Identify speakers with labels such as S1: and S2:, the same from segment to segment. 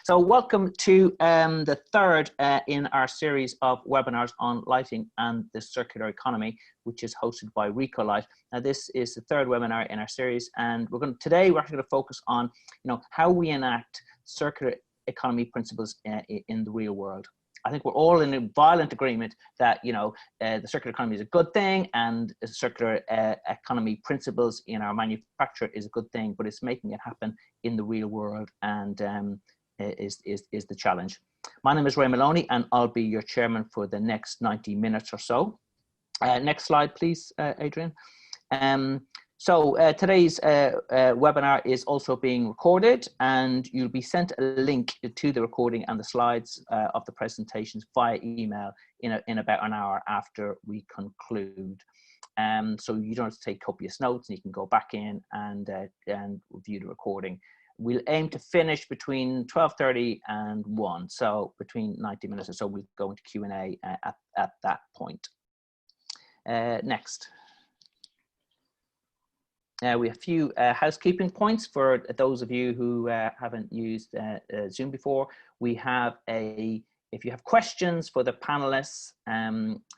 S1: So welcome to the third in our series of webinars on lighting and the circular economy, which is hosted by Recolight. Now, this is the third webinar in our series, and today we're actually going to focus on, how we enact circular economy principles in the real world. I think we're all in a violent agreement that the circular economy is a good thing, and the circular economy principles in our manufacture is a good thing, but it's making it happen in the real world and is the challenge. My name is Ray Molony, and I'll be your chairman for the next 90 minutes or so. Next slide, please, Adrian. Today's webinar is also being recorded, and you'll be sent a link to the recording and the slides of the presentations via email in about an hour after we conclude. So you don't have to take copious notes, and you can go back in and review the recording. We'll aim to finish between 12:30 and 1, so between 90 minutes or so. We'll go into Q&A at that point. Next. We have a few housekeeping points for those of you who haven't used Zoom before. We have if you have questions for the panelists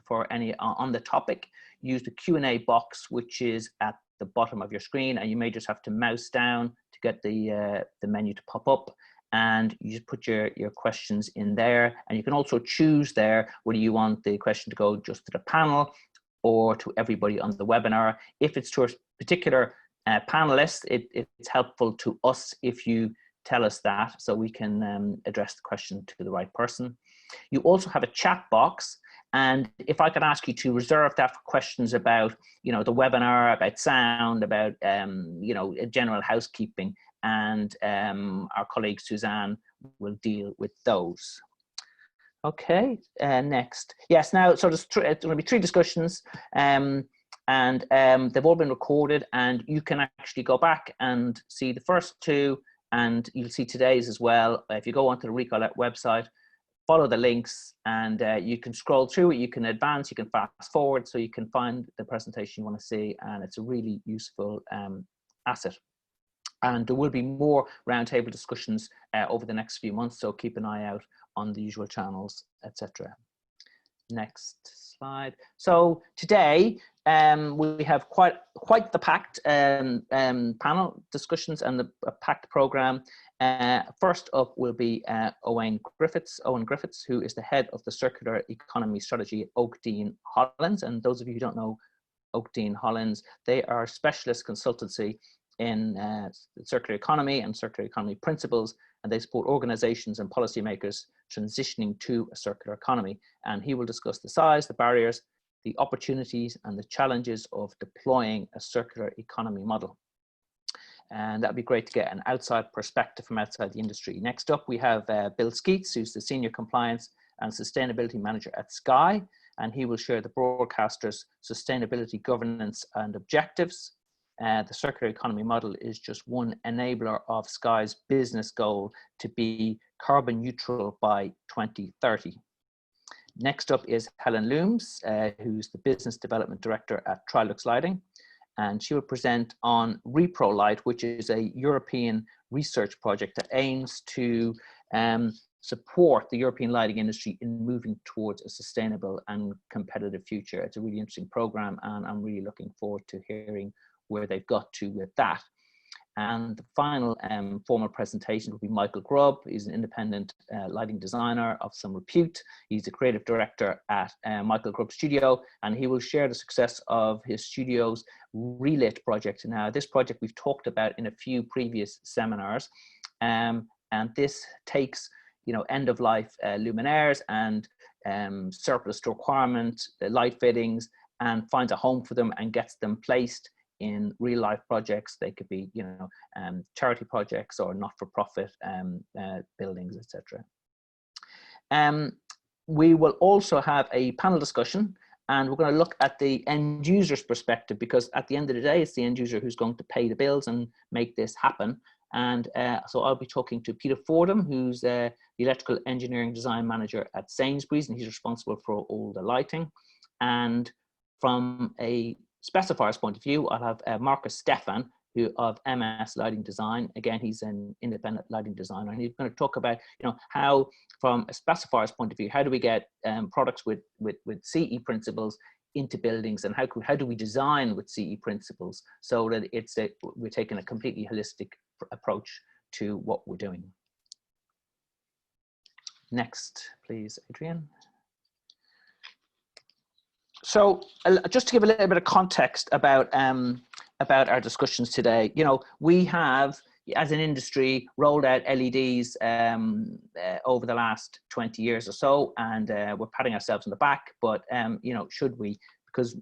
S1: for any on the topic, use the Q&A box, which is at the bottom of your screen, and you may just have to mouse down to get the menu to pop up, and you just put your questions in there. And you can also choose there whether you want the question to go just to the panel or to everybody on the webinar. If it's to a particular panelist, it's helpful to us if you tell us that, so we can address the question to the right person. You also have a chat box, and if I could ask you to reserve that for questions about the webinar, about sound, about general housekeeping, and our colleague Suzanne will deal with those. Okay, next. Yes, now, so there's going to be 3 discussions, and they've all been recorded, and you can actually go back and see the first 2, and you'll see today's as well. If you go onto the Recolight website, follow the links, and you can scroll through it, you can advance, you can fast forward, so you can find the presentation you want to see, and it's a really useful asset. And there will be more roundtable discussions over the next few months, so keep an eye out on the usual channels, etc. Next slide. So today we have quite the packed panel discussions and a packed program. First up will be Owen Griffiths, who is the head of the Circular Economy Strategy at Oakdean Hollins. And those of you who don't know Oakdean Hollins, they are a specialist consultancy in circular economy and circular economy principles, and they support organizations and policymakers transitioning to a circular economy. And he will discuss the size, the barriers, the opportunities, and the challenges of deploying a circular economy model. And that'd be great to get an outside perspective from outside the industry. Next up, we have Bill Skeets, who's the Senior Compliance and Sustainability Manager at Sky, and he will share the broadcaster's sustainability governance and objectives. The circular economy model is just one enabler of Sky's business goal to be carbon neutral by 2030. Next up is Helen Looms, who's the Business Development Director at Thorlux Lighting, and she will present on Recolight, which is a European research project that aims to support the European lighting industry in moving towards a sustainable and competitive future. It's a really interesting program, and I'm really looking forward to hearing where they've got to with that. And the final formal presentation will be Michael Grubb. He's an independent lighting designer of some repute. He's the creative director at Michael Grubb Studio, and he will share the success of his studio's Relit project. Now, this project we've talked about in a few previous seminars, and this takes end-of-life luminaires and surplus to requirement light fittings, and finds a home for them and gets them placed in real life projects. They could be, charity projects or not-for-profit buildings, etc. We will also have a panel discussion, and we're going to look at the end user's perspective, because at the end of the day, it's the end user who's going to pay the bills and make this happen. And so I'll be talking to Peter Fordham, who's the electrical engineering design manager at Sainsbury's, and he's responsible for all the lighting. And from a specifier's point of view, I'll have Marcus Stefan, of MS Lighting Design. Again, he's an independent lighting designer, and he's going to talk about, how, from a specifier's point of view, how do we get products with CE principles into buildings, and how do we design with CE principles so that we're taking a completely holistic approach to what we're doing. Next, please, Adrian. So just to give a little bit of context about our discussions today, we have, as an industry, rolled out LEDs over the last 20 years or so, and we're patting ourselves on the back, but should we? Because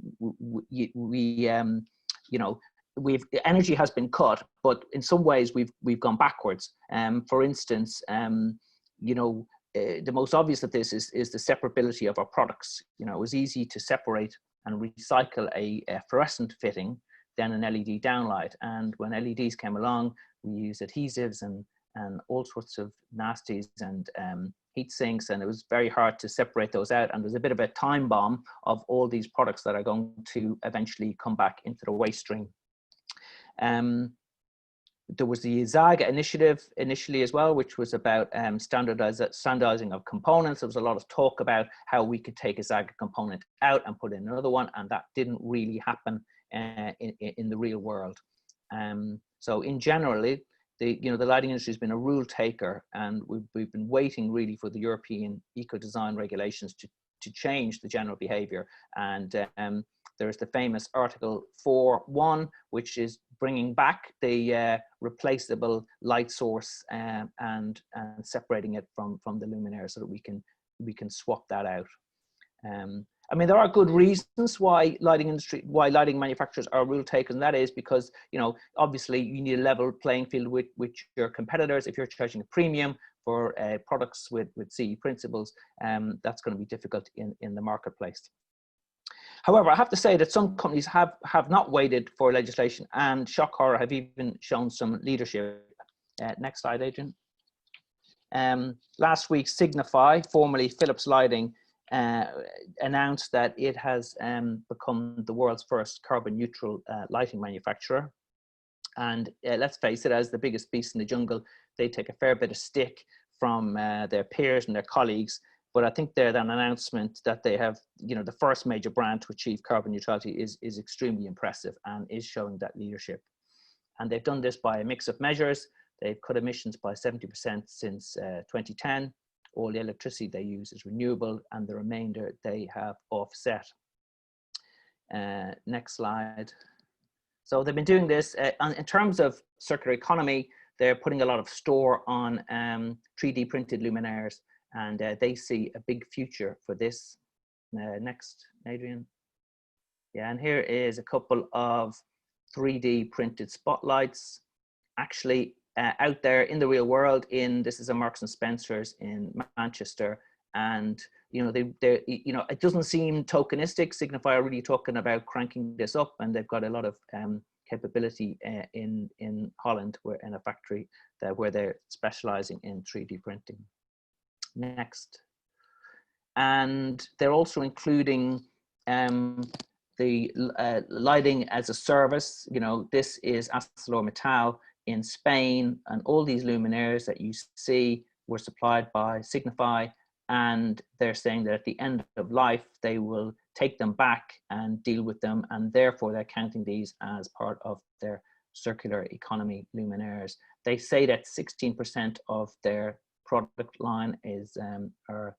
S1: energy has been cut, but in some ways we've gone backwards. For instance, the most obvious of this is the separability of our products. It was easy to separate and recycle a fluorescent fitting than an LED downlight. And when LEDs came along, we used adhesives and all sorts of nasties and heat sinks, and it was very hard to separate those out. And there's a bit of a time bomb of all these products that are going to eventually come back into the waste stream. There was the Zaga initiative initially as well, which was about standardizing of components. There was a lot of talk about how we could take a Zaga component out and put in another one, and that didn't really happen in the real world. So in generally, the lighting industry has been a rule taker, and we've been waiting really for the European eco-design regulations to change the general behavior. And there's the famous Article 4.1, which is bringing back the replaceable light source and separating it from the luminaire so that we can swap that out. I mean, there are good reasons why lighting manufacturers are rule takers, and that is because, obviously you need a level playing field with your competitors. If you're charging a premium for products with CE principles, that's going to be difficult in the marketplace. However, I have to say that some companies have not waited for legislation, and shock horror have even shown some leadership. Next slide, Adrian. Last week, Signify, formerly Philips Lighting, announced that it has become the world's first carbon neutral lighting manufacturer. And let's face it, as the biggest beast in the jungle, they take a fair bit of stick from their peers and their colleagues. But I think an announcement that they have, the first major brand to achieve carbon neutrality is extremely impressive and is showing that leadership. And they've done this by a mix of measures. They've cut emissions by 70% since 2010. All the electricity they use is renewable, and the remainder they have offset. Next slide. So they've been doing this in terms of circular economy. They're putting a lot of store on 3D printed luminaires, and they see a big future for this. Next, Adrian. Yeah, and here is a couple of 3D printed spotlights. Actually, out there in the real world, this is a Marks and Spencer's in Manchester, and it doesn't seem tokenistic. Signify are really talking about cranking this up, and they've got a lot of capability in Holland, in a factory where they're specializing in 3D printing. Next. And they're also including the lighting as a service. This is ArcelorMittal in Spain, and all these luminaires that you see were supplied by Signify, and they're saying that at the end of life they will take them back and deal with them, and therefore they're counting these as part of their circular economy luminaires. They say that 16% of their product line is are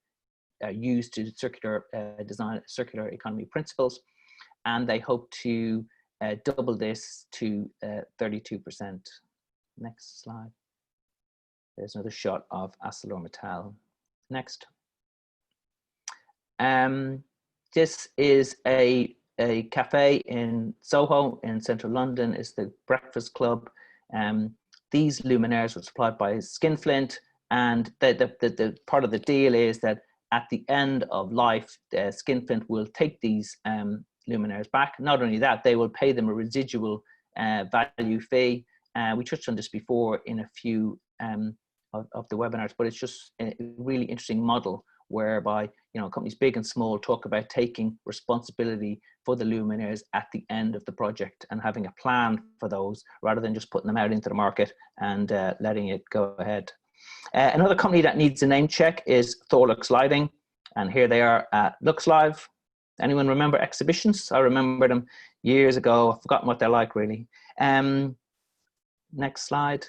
S1: used to circular design, circular economy principles, and they hope to double this to 32%. Next slide. There's another shot of ArcelorMittal. Next. This is a cafe in Soho in central London. It's the Breakfast Club. These luminaires were supplied by Skinflint, and the part of the deal is that at the end of life, Skinflint will take these luminaires back. Not only that, they will pay them a residual value fee. We touched on this before in a few of the webinars, but it's just a really interesting model whereby, you know, companies big and small talk about taking responsibility for the luminaires at the end of the project and having a plan for those rather than just putting them out into the market and letting it go ahead. Another company that needs a name check is Thorlux Lighting, and here they are at Lux Live. Anyone remember exhibitions? I remember them years ago. I've forgotten what they're like, really. Next slide.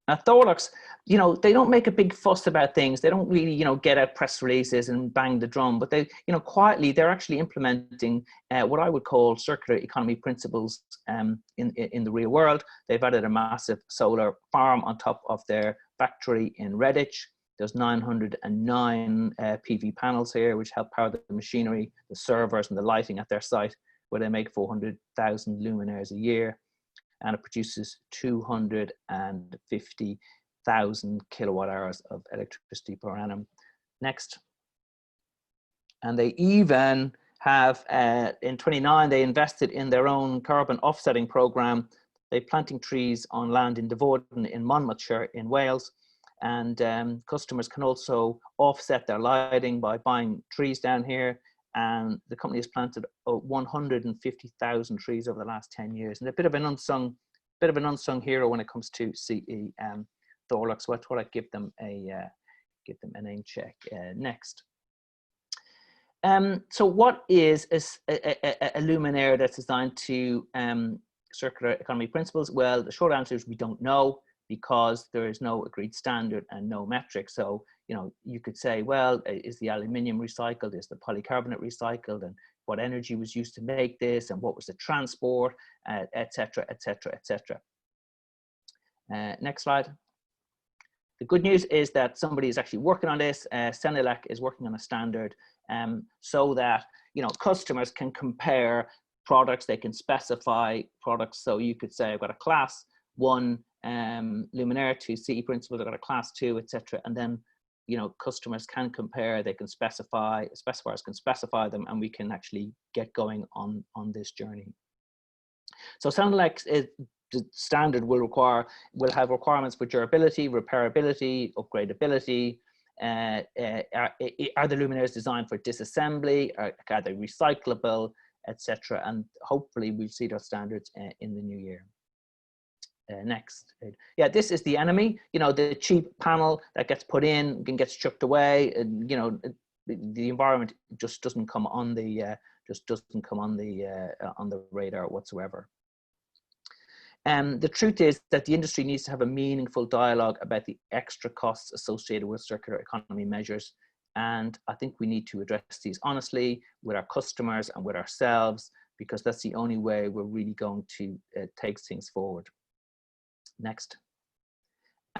S1: Now, Thorlux, you know, they don't make a big fuss about things. They don't really, you know, get out press releases and bang the drum, but they, you know, quietly, they're actually implementing what I would call circular economy principles in the real world. They've added a massive solar farm on top of their factory in Redditch. There's 909 PV panels here, which help power the machinery, the servers, and the lighting at their site, where they make 400,000 luminaires a year. And it produces 250,000 kilowatt hours of electricity per annum. Next. And they even have, in 29, they invested in their own carbon offsetting program. They're planting trees on land in Devorden in Monmouthshire in Wales. And customers can also offset their lighting by buying trees down here. And the company has planted 150,000 trees over the last 10 years. And a bit of an unsung hero when it comes to CE Thorlux. So I thought I'd give them a name check. Next. So what is a luminaire that's designed to circular economy principles? Well, the short answer is we don't know, because there is no agreed standard and no metric. So, you know, you could say, well, is the aluminium recycled? Is the polycarbonate recycled? And what energy was used to make this? And what was the transport, et cetera, et cetera, et cetera. Next slide. The good news is that somebody is actually working on this. Senelec is working on a standard so that, you know, customers can compare products. They can specify products. So you could say, I've got a class 1 luminaire to CE principles, I've got a class 2, etc. And then, you know, customers can compare, they can specify, specifiers can specify them, and we can actually get going on this journey. So Senelec the standard will have requirements for durability, repairability, upgradability. Are the luminaires designed for disassembly? Are they recyclable, etc.? And hopefully we'll see those standards in the new year. Next. Yeah, this is the enemy. You know, the cheap panel that gets put in and gets chucked away, and you know, the environment just doesn't come on the on the radar whatsoever. The truth is that the industry needs to have a meaningful dialogue about the extra costs associated with circular economy measures, and I think we need to address these honestly with our customers and with ourselves, because that's the only way we're really going to take things forward. Next.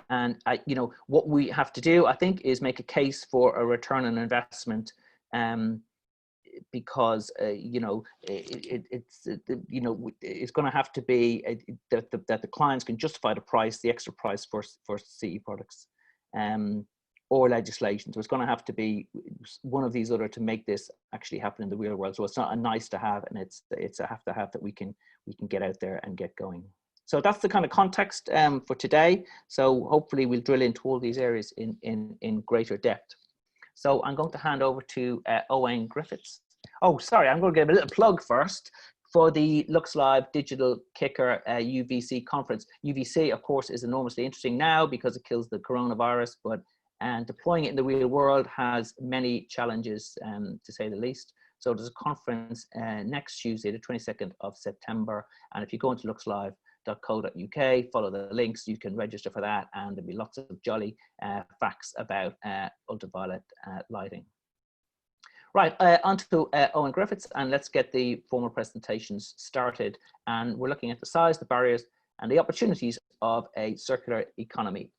S1: And you know, what we have to do, I think, is make a case for a return on investment, because you know, it's going to have to be that the clients can justify the price, the extra price for CE products, or legislation. So it's going to have to be one of these other to make this actually happen in the real world. So it's not a nice to have, and it's a have to have that we can get out there and get going. So that's the kind of context for today. So hopefully we'll drill into all these areas in greater depth. So I'm going to hand over to Owen Griffiths. Oh, sorry, I'm going to give a little plug first for the Lux Live Digital Kicker UVC conference. UVC, of course, is enormously interesting now because it kills the coronavirus, but deploying it in the real world has many challenges, to say the least. So there's a conference next Tuesday, the 22nd of September. And if you go into luxlive.co.uk, follow the links, you can register for that, and there'll be lots of jolly facts about ultraviolet lighting. Right, on to Owen Griffiths, and let's get the formal presentations started. And we're looking at the size, the barriers, and the opportunities of a circular economy.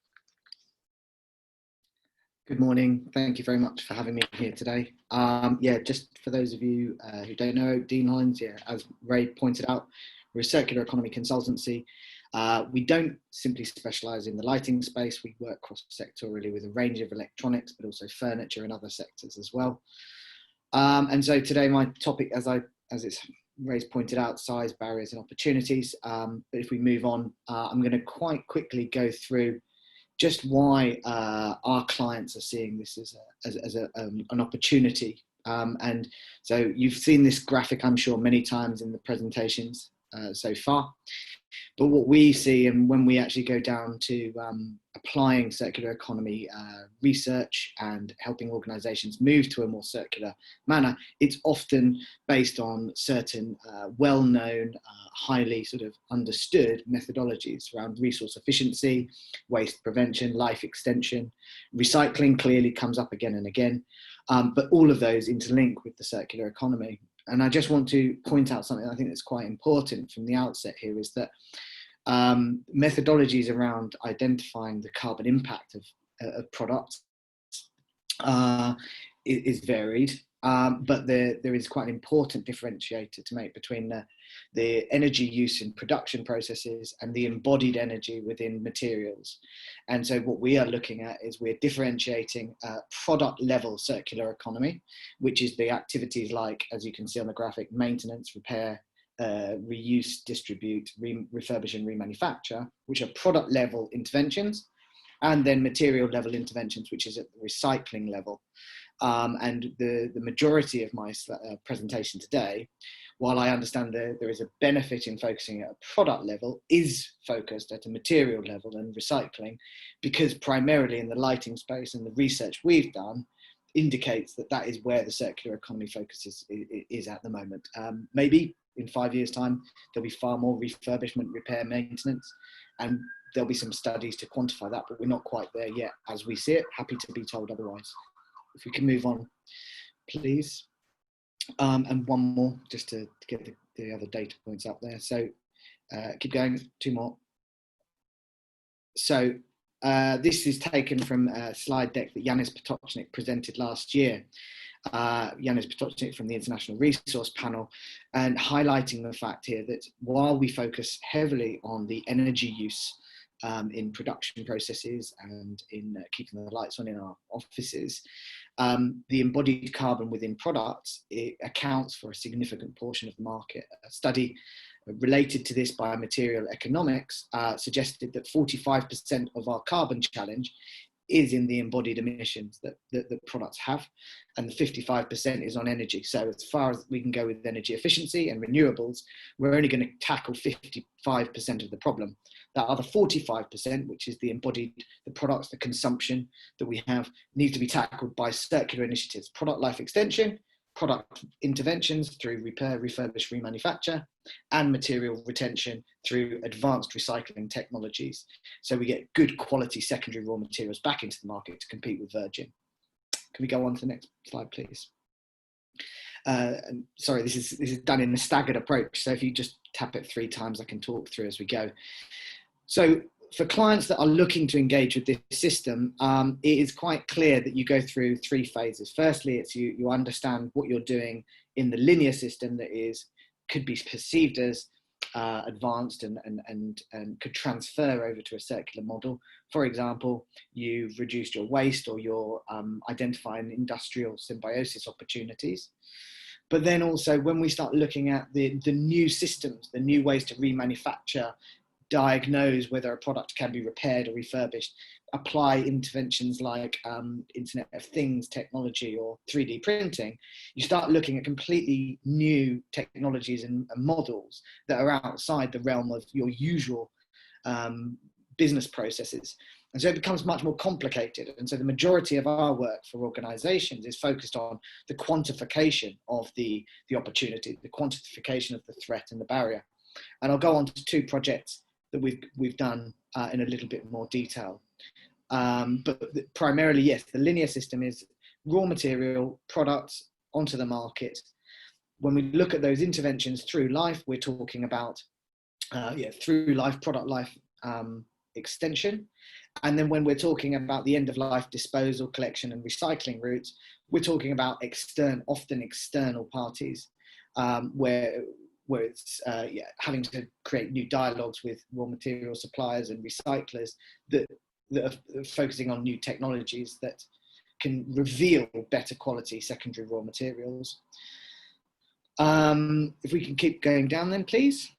S2: Good morning. Thank you very much for having me here today. Yeah, just for those of you who don't know, Dean Hines, yeah, as Ray pointed out, we're a circular economy consultancy. We don't simply specialise in the lighting space. We work cross-sectorally with a range of electronics, but also furniture and other sectors as well. And so today my topic, as Ray's pointed out, size, barriers and opportunities. But if we move on, I'm going to quite quickly go through just why our clients are seeing this as an opportunity. And so you've seen this graphic, I'm sure, many times in the presentations so far. But what we see, and when we actually go down to applying circular economy research and helping organisations move to a more circular manner, it's often based on certain well-known, highly sort of understood methodologies around resource efficiency, waste prevention, life extension. Recycling clearly comes up again and again, but all of those interlink with the circular economy. And I just want to point out something I think that's quite important from the outset here, is that methodologies around identifying the carbon impact of products is varied, but there is quite an important differentiator to make between the energy use in production processes and the embodied energy within materials. And so what we are looking at is we're differentiating product level circular economy, which is the activities like, as you can see on the graphic, maintenance, repair, reuse, distribute, refurbish and remanufacture, which are product level interventions, and then material level interventions, which is at the recycling level. And the majority of my presentation today, while I understand there is a benefit in focusing at a product level, is focused at a material level and recycling, because primarily in the lighting space and the research we've done indicates that that is where the circular economy focus is at the moment. Maybe in 5 years' time, there'll be far more refurbishment, repair, maintenance, and there'll be some studies to quantify that, but we're not quite there yet as we see it. Happy to be told otherwise. If we can move on, please. And one more, just to get the other data points up there. So keep going, 2 more. So this is taken from a slide deck that Yanis Potočnik presented last year. Yanis Potočnik from the International Resource Panel, and highlighting the fact here that while we focus heavily on the energy use in production processes and in keeping the lights on in our offices, the embodied carbon within products, it accounts for a significant portion of the market. A study related to this by Material Economics suggested that 45% of our carbon challenge is in the embodied emissions that the products have, and the 55% is on energy. So as far as we can go with energy efficiency and renewables, we're only going to tackle 55% of the problem. That other 45%, which is the embodied, the products, the consumption that we have, needs to be tackled by circular initiatives, product life extension, product interventions through repair, refurbish, remanufacture, and material retention through advanced recycling technologies. So we get good quality secondary raw materials back into the market to compete with virgin. Can we go on to the next slide, please? And sorry, this is done in a staggered approach. So if you just tap it 3 times, I can talk through as we go. So for clients that are looking to engage with this system, it is quite clear that you go through 3 phases. Firstly, it's you understand what you're doing in the linear system that could be perceived as advanced and could transfer over to a circular model. For example, you've reduced your waste, or you're identifying industrial symbiosis opportunities. But then also when we start looking at the new systems, the new ways to remanufacture, diagnose whether a product can be repaired or refurbished, apply interventions like Internet of Things technology or 3D printing, you start looking at completely new technologies and models that are outside the realm of your usual business processes. And so it becomes much more complicated. And so the majority of our work for organizations is focused on the quantification of the opportunity, the quantification of the threat and the barrier. And I'll go on to 2 projects that we've done in a little bit more detail. But primarily, yes, the linear system is raw material, products onto the market. When we look at those interventions through life, we're talking about through life, product life extension. And then when we're talking about the end of life disposal, collection and recycling routes, we're talking about often external parties where it's having to create new dialogues with raw material suppliers and recyclers that are focusing on new technologies that can reveal better quality secondary raw materials. If we can keep going down then, please.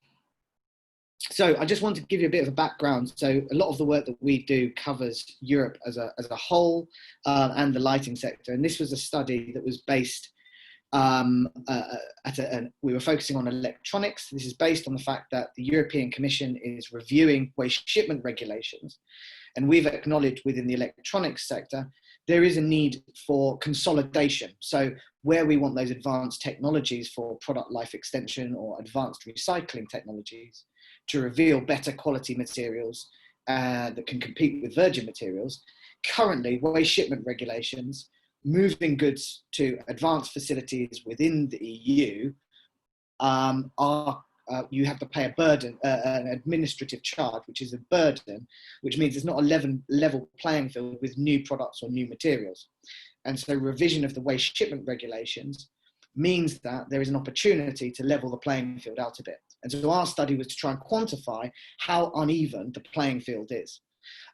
S2: So I just want to give you a bit of a background. So a lot of the work that we do covers Europe as a whole, and the lighting sector. And this was a study that was based we were focusing on electronics. This is based on the fact that the European Commission is reviewing waste shipment regulations. And we've acknowledged within the electronics sector, there is a need for consolidation. So where we want those advanced technologies for product life extension or advanced recycling technologies to reveal better quality materials that can compete with virgin materials, currently waste shipment regulations moving goods to advanced facilities within the EU you have to pay a burden, an administrative charge, which is a burden, which means it's not a level playing field with new products or new materials. And so revision of the waste shipment regulations means that there is an opportunity to level the playing field out a bit. And so our study was to try and quantify how uneven the playing field is.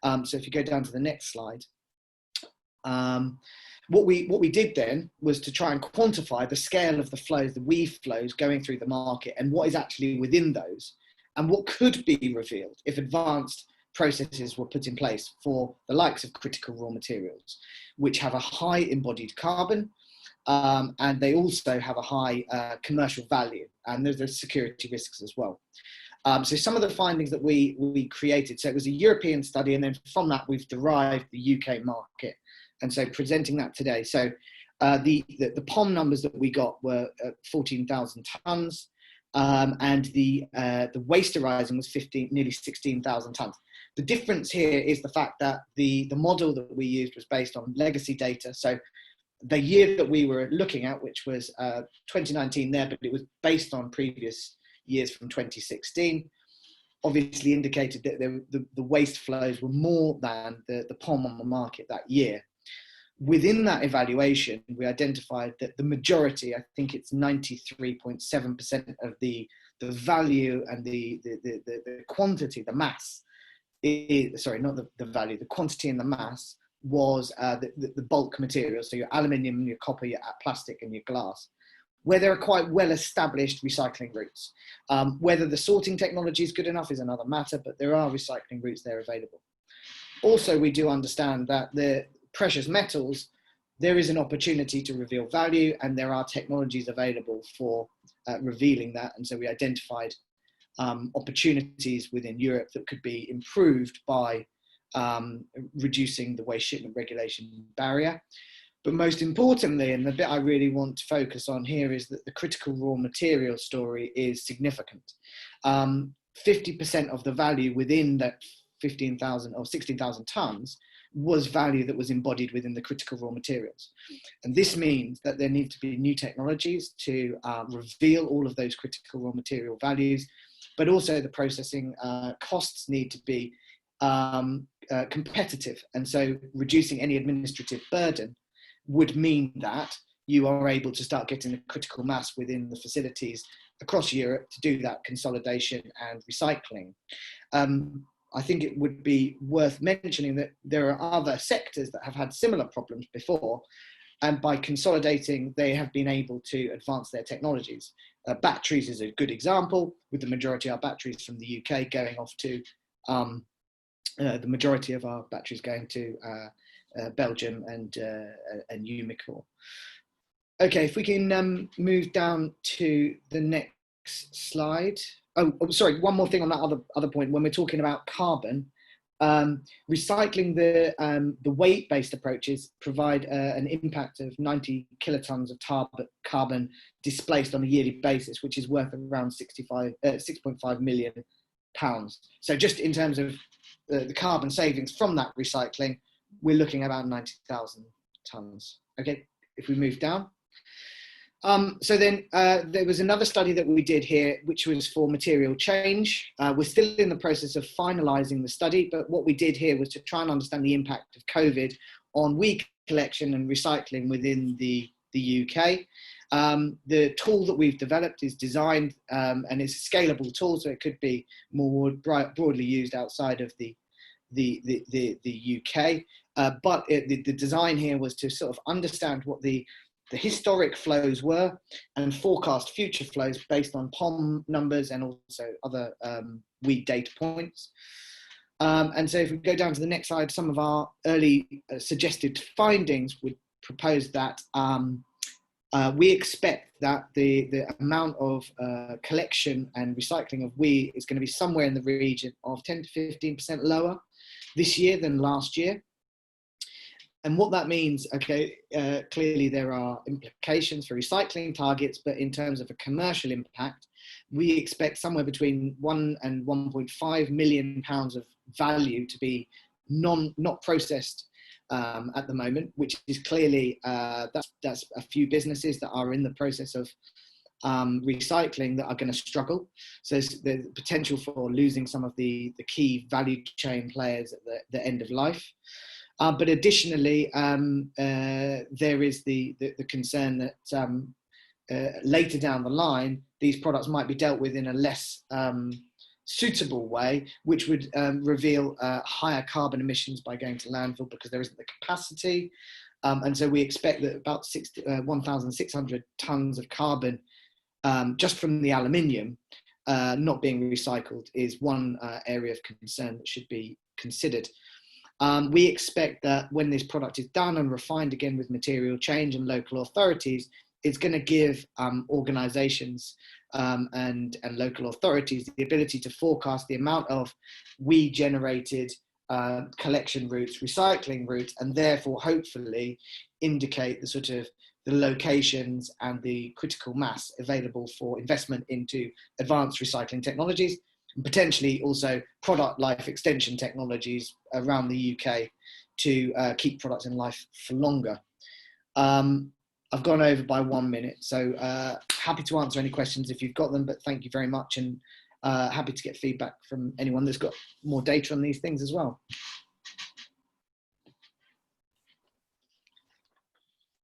S2: So if you go down to the next slide, what we did then was to try and quantify the scale of the flows, the weave flows going through the market, and what is actually within those, and what could be revealed if advanced processes were put in place for the likes of critical raw materials, which have a high embodied carbon, and they also have a high commercial value, and there's security risks as well. So some of the findings that we created, so it was a European study, and then from that we've derived the UK market. And so presenting that today. So the POM numbers that we got were 14,000 tonnes, and the waste arising was nearly 16,000 tonnes. The difference here is the fact that the model that we used was based on legacy data. So the year that we were looking at, which was 2019 there, but it was based on previous years from 2016, obviously indicated that the waste flows were more than the POM on the market that year. Within that evaluation, we identified that the majority, I think it's 93.7% of the value and the quantity, the mass, sorry, not the value, the quantity and the mass was the bulk materials. So your aluminium, your copper, your plastic and your glass, where there are quite well-established recycling routes. Whether the sorting technology is good enough is another matter, but there are recycling routes there available. Also, we do understand that the precious metals, there is an opportunity to reveal value, and there are technologies available for revealing that. And so we identified opportunities within Europe that could be improved by reducing the waste shipment regulation barrier. But most importantly, and the bit I really want to focus on here, is that the critical raw material story is significant. 50% of the value within that 15,000 or 16,000 tonnes was value that was embodied within the critical raw materials. And this means that there need to be new technologies to reveal all of those critical raw material values, but also the processing costs need to be competitive. And so reducing any administrative burden would mean that you are able to start getting the critical mass within the facilities across Europe to do that consolidation and recycling. I think it would be worth mentioning that there are other sectors that have had similar problems before, and by consolidating, they have been able to advance their technologies. Batteries is a good example, with the majority of our batteries from the UK going off to, the majority of our batteries going to Belgium and Umicore. Okay, if we can move down to the next slide. Oh, sorry, one more thing on that other point. When we're talking about carbon, recycling the weight-based approaches provide an impact of 90 kilotons of carbon displaced on a yearly basis, which is worth around 6.5 million pounds. So just in terms of the carbon savings from that recycling, we're looking at about 90,000 tons. Okay, if we move down. So then there was another study that we did here, which was for material change. We're still in the process of finalizing the study, but what we did here was to try and understand the impact of COVID on weed collection and recycling within the UK. The tool that we've developed is designed, and it's a scalable tool, so it could be more broadly used outside of the UK. But the design here was to sort of understand what the historic flows were and forecast future flows based on POM numbers and also other weed data points. And so if we go down to the next slide, some of our early suggested findings would propose that we expect that the amount of collection and recycling of weed is going to be somewhere in the region of 10 to 15% lower this year than last year. And what that means, okay, clearly there are implications for recycling targets, but in terms of a commercial impact, we expect somewhere between 1 and 1.5 million pounds of value to be not processed at the moment, which is clearly, that's a few businesses that are in the process of recycling that are going to struggle. So there's the potential for losing some of the key value chain players at the end of life. But additionally, there is the concern that later down the line, these products might be dealt with in a less suitable way, which would reveal higher carbon emissions by going to landfill because there isn't the capacity. And so we expect that about 1,600 tons of carbon just from the aluminium not being recycled is one area of concern that should be considered. We expect that when this product is done and refined again with material change and local authorities, it's going to give organisations and local authorities the ability to forecast the amount of weed generated collection routes, recycling routes, and therefore hopefully indicate the sort of the locations and the critical mass available for investment into advanced recycling technologies, and potentially also product life extension technologies around the UK to keep products in life for longer. I've gone over by 1 minute, so happy to answer any questions if you've got them, but thank you very much, and happy to get feedback from anyone that's got more data on these things as well.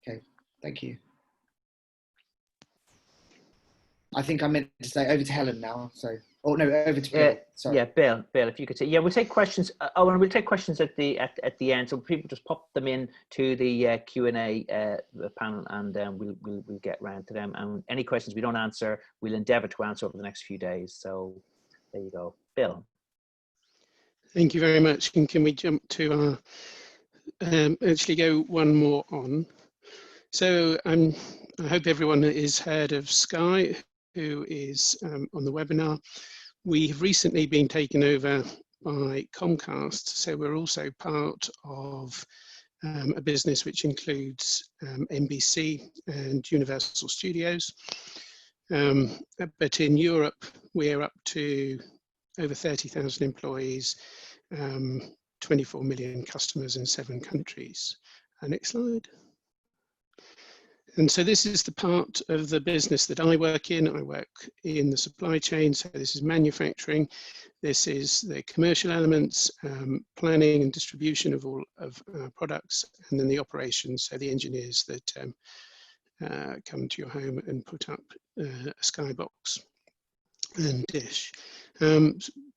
S2: Okay, thank you. I think I meant to say over to Helen now, so. Oh no, over to Bill. Sorry.
S1: Yeah, Bill, if you could say, yeah, we'll take questions. Oh, and we'll take questions at the end. So people just pop them in to the Q&A panel, and we'll get round to them. And any questions we don't answer, we'll endeavour to answer over the next few days. So there you go, Bill.
S3: Thank you very much. And can we jump to our actually go one more on? So I hope everyone has heard of Sky, who is on the webinar. We have recently been taken over by Comcast, so we're also part of a business which includes NBC and Universal Studios. But in Europe, we're up to over 30,000 employees, 24 million customers in 7 countries. Next slide. And so this is the part of the business that I work in. I work in the supply chain. So this is manufacturing. This is the commercial elements, planning and distribution of all of our products, and then the operations. So the engineers that come to your home and put up a skybox and dish.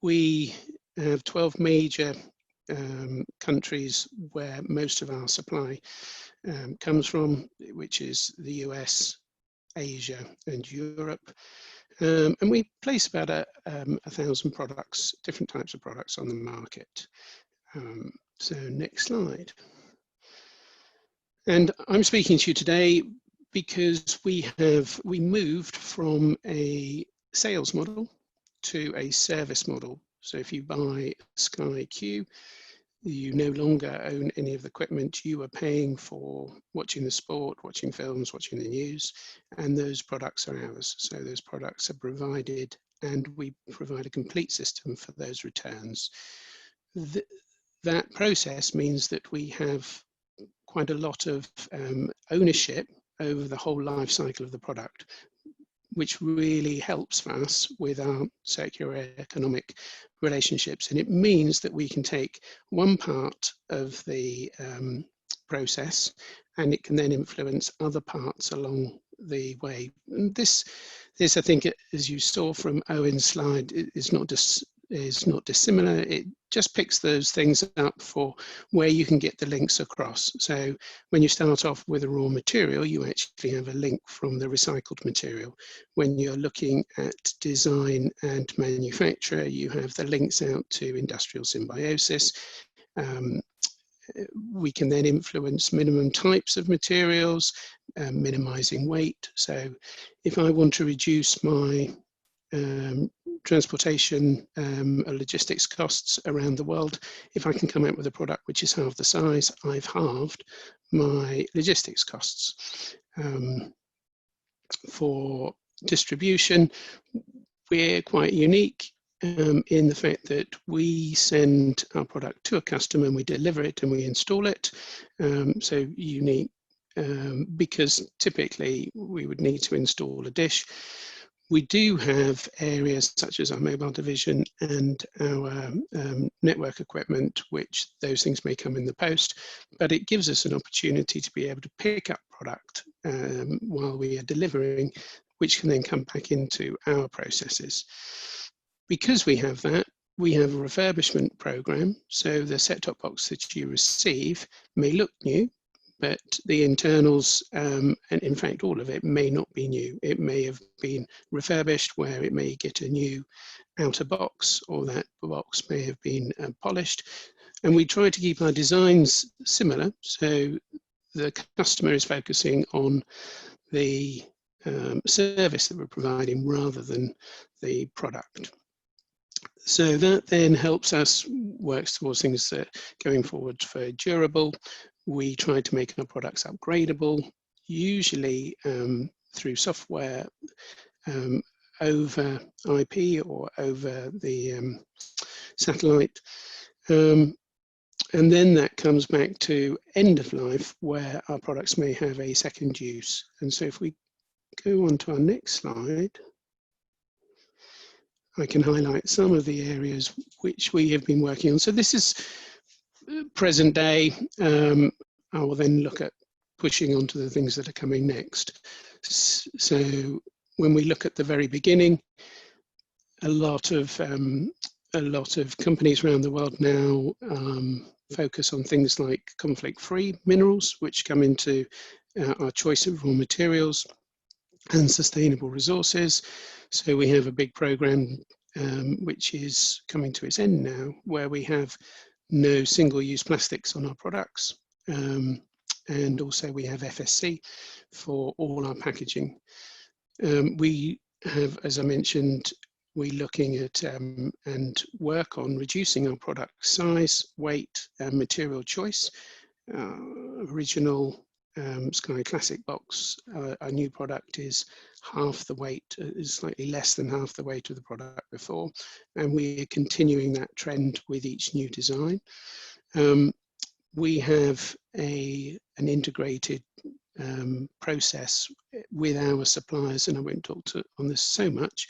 S3: We have 12 major countries where most of our supply comes from, which is the US, Asia, and Europe. And we place about 1,000 products, different types of products on the market. So next slide. And I'm speaking to you today because we moved from a sales model to a service model. So if you buy Sky Q, you no longer own any of the equipment. You are paying for watching the sport, watching films, watching the news, and those products are ours. So those products are provided, and we provide a complete system for those returns. That process means that we have quite a lot of ownership over the whole life cycle of the product, which really helps us with our circular economic relationships. And it means that we can take one part of the process and it can then influence other parts along the way. And this I think, as you saw from Owen's slide, is not just is not dissimilar. It just picks those things up for where you can get the links across. So when you start off with a raw material, you actually have a link from the recycled material. When you're looking at design and manufacture, you have the links out to industrial symbiosis. We can then influence minimum types of materials, minimizing weight. So if I want to reduce my transportation or logistics costs around the world, if I can come out with a product which is half the size, I've halved my logistics costs. For distribution, we're quite unique in the fact that we send our product to a customer and we deliver it and we install it. So unique because typically we would need to install a dish. We do have areas such as our mobile division and our network equipment, which those things may come in the post, but it gives us an opportunity to be able to pick up product while we are delivering, which can then come back into our processes. Because we have that, we have a refurbishment program. So the set-top box that you receive may look new, but the internals, and in fact all of it, may not be new. It may have been refurbished where it may get a new outer box, or that box may have been polished. And we try to keep our designs similar, so the customer is focusing on the service that we're providing rather than the product. So that then helps us work towards things that going forward for durable. We try to make our products upgradable, usually through software over IP or over the satellite. And then that comes back to end of life, where our products may have a second use. And so if we go on to our next slide, I can highlight some of the areas which we have been working on. So this is present day. I will then look at pushing on to the things that are coming next. So when we look at the very beginning, a lot of companies around the world now focus on things like conflict-free minerals, which come into our choice of raw materials, and sustainable resources. So we have a big program which is coming to its end now, where we have no single-use plastics on our products. And also we have FSC for all our packaging. We have, as I mentioned, we're looking at and work on reducing our product size, weight, and material choice. Original Sky Classic box, our new product is half the weight, is slightly less than half the weight of the product before, and we're continuing that trend with each new design. We have an integrated process with our suppliers, and I won't talk on this so much,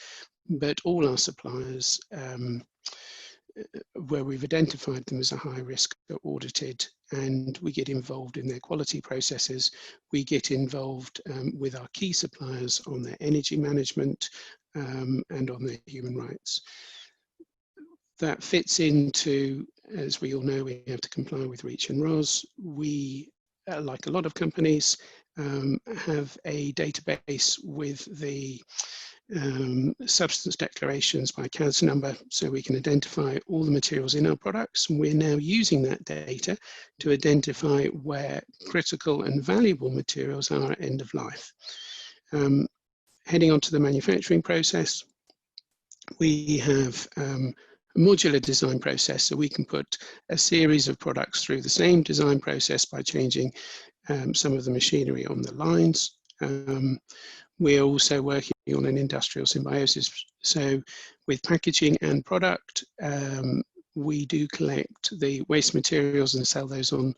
S3: but all our suppliers, where we've identified them as a high risk, are audited, and we get involved in their quality processes. We get involved with our key suppliers on their energy management and on their human rights. That fits into, as we all know, we have to comply with REACH and ROS. We, like a lot of companies, have a database with the substance declarations by CAS number, so we can identify all the materials in our products. And we're now using that data to identify where critical and valuable materials are at end of life. Heading on to the manufacturing process, we have a modular design process, so we can put a series of products through the same design process by changing some of the machinery on the lines. We're also working on an industrial symbiosis. So with packaging and product, we do collect the waste materials and sell those on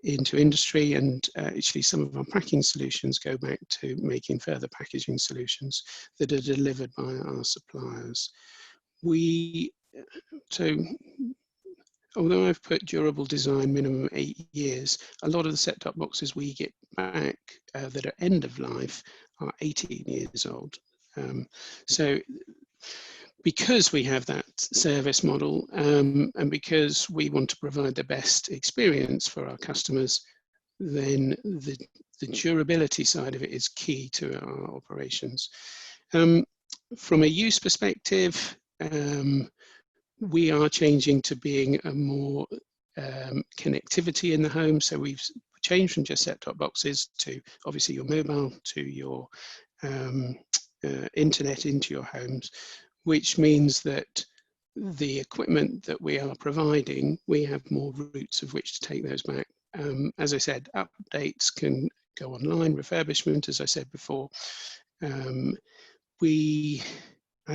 S3: into industry, and actually some of our packing solutions go back to making further packaging solutions that are delivered by our suppliers. So although I've put durable design minimum 8 years, a lot of the set-top boxes we get back that are end of life are 18 years old. So because we have that service model, and because we want to provide the best experience for our customers, then the durability side of it is key to our operations. From a use perspective, we are changing to being a more connectivity in the home. So we've changed from just set-top boxes to obviously your mobile, to your internet into your homes, which means that the equipment that we are providing, we have more routes of which to take those back. As I said, updates can go online, refurbishment, as I said before. I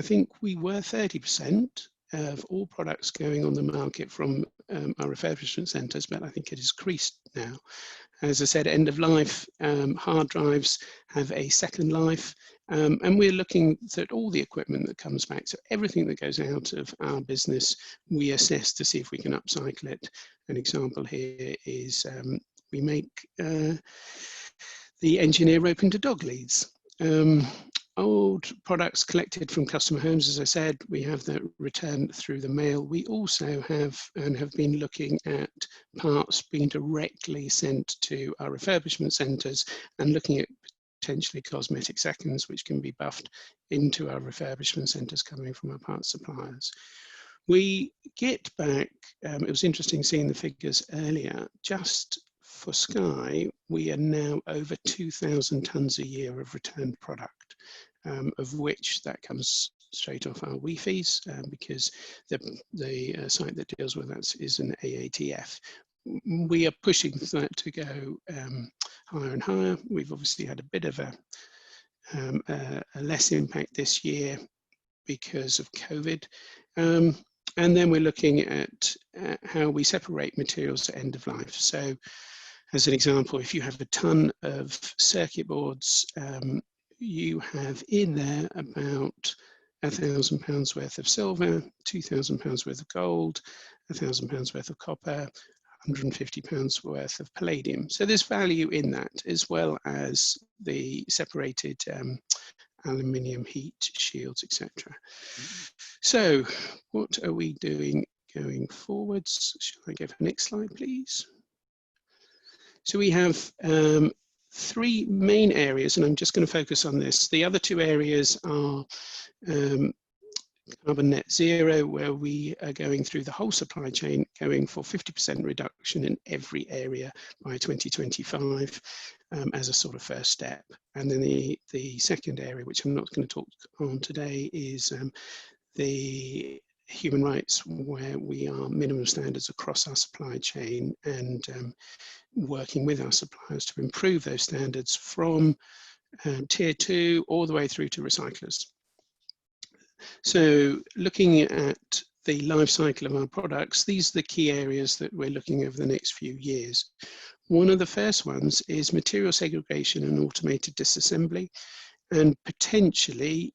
S3: think we were 30% of all products going on the market from our refurbishment centres, but I think it has increased now. As I said, end of life, hard drives have a second life, and we're looking at all the equipment that comes back. So everything that goes out of our business, we assess to see if we can upcycle it. An example here is we make the engineer rope into dog leads. Old products collected from customer homes, as I said, we have that returned through the mail. We also have and have been looking at parts being directly sent to our refurbishment centres and looking at potentially cosmetic seconds, which can be buffed into our refurbishment centres coming from our parts suppliers. We get back, it was interesting seeing the figures earlier, just for Sky, we are now over 2,000 tonnes a year of returned product. Of which that comes straight off our Wi-Fi's, because the site that deals with that is an AATF. We are pushing that to go higher and higher. We've obviously had a bit of a less impact this year because of COVID. And then we're looking at how we separate materials at end of life. So as an example, if you have a ton of circuit boards, you have in there about £1,000 worth of silver, £2,000 worth of gold, £1,000 worth of copper, £150 worth of palladium. So there's value in that, as well as the separated aluminium heat shields, etc. So what are we doing going forwards? Shall I go for the next slide, please? So we have three main areas, and I'm just going to focus on this. The other two areas are carbon net zero, where we are going through the whole supply chain, going for 50% reduction in every area by 2025 as a sort of first step. And then the second area, which I'm not going to talk on today, is the human rights, where we are minimum standards across our supply chain and working with our suppliers to improve those standards from tier 2 all the way through to recyclers. So looking at the life cycle of our products, these are the key areas that we're looking over the next few years. One of the first ones is material segregation and automated disassembly, and potentially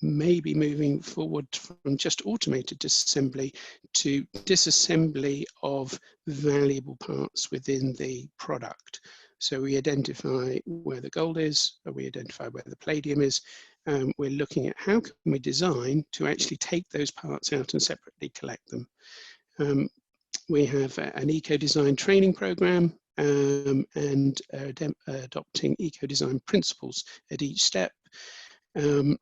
S3: maybe moving forward from just automated disassembly to disassembly of valuable parts within the product. So we identify where the gold is, or we identify where the palladium is. We're looking at how can we design to actually take those parts out and separately collect them. We have an eco-design training program and adopting eco-design principles at each step. And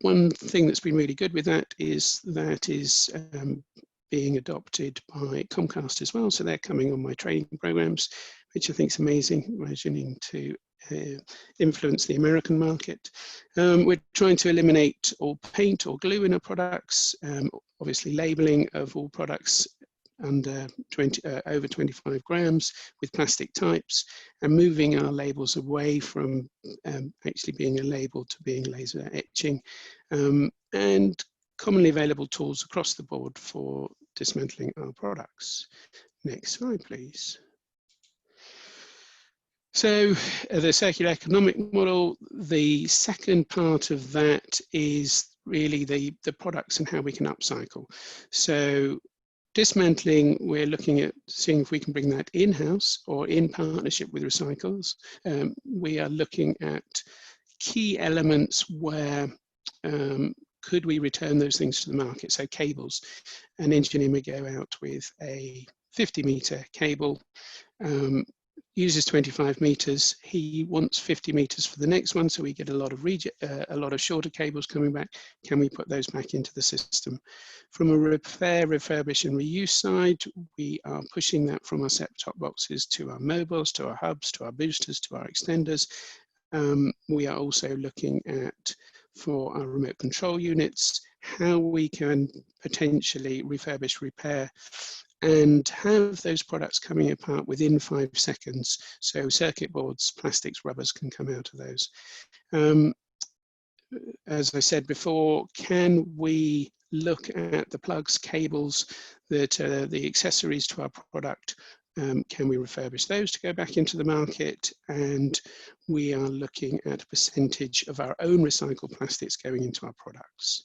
S3: one thing that's been really good with that is being adopted by Comcast as well. So they're coming on my training programs, which I think is amazing, imagining to influence the American market. We're trying to eliminate all paint or glue in our products, obviously labeling of all products under over 25 grams with plastic types, and moving our labels away from actually being a label to being laser etching, and commonly available tools across the board for dismantling our products. Next slide, please. So the circular economic model, the second part of that is really the products and how we can upcycle. So dismantling, we're looking at seeing if we can bring that in-house or in partnership with recyclers. We are looking at key elements where could we return those things to the market? So cables, an engineer may go out with a 50-meter cable, uses 25 meters. He wants 50 meters for the next one, so we get a lot of shorter cables coming back. Can we put those back into the system? From a repair, refurbish, and reuse side, we are pushing that from our Sept top boxes to our mobiles, to our hubs, to our boosters, to our extenders. We are also looking at, for our remote control units, how we can potentially refurbish, repair, and have those products coming apart within 5 seconds. So circuit boards, plastics, rubbers can come out of those. As I said before, can we look at the plugs, cables, that the accessories to our product? Can we refurbish those to go back into the market? And we are looking at a percentage of our own recycled plastics going into our products.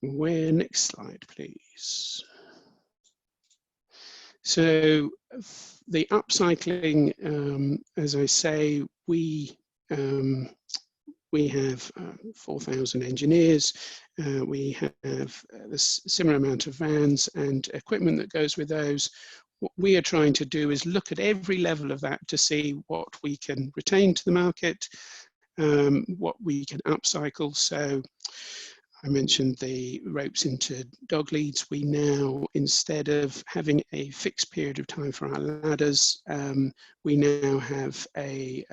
S3: Next slide, please. So the upcycling, as I say, we have 4,000 engineers. We have a similar amount of vans and equipment that goes with those. What we are trying to do is look at every level of that to see what we can retain to the market, what we can upcycle. So I mentioned the ropes into dog leads. We now, instead of having a fixed period of time for our ladders, we now have a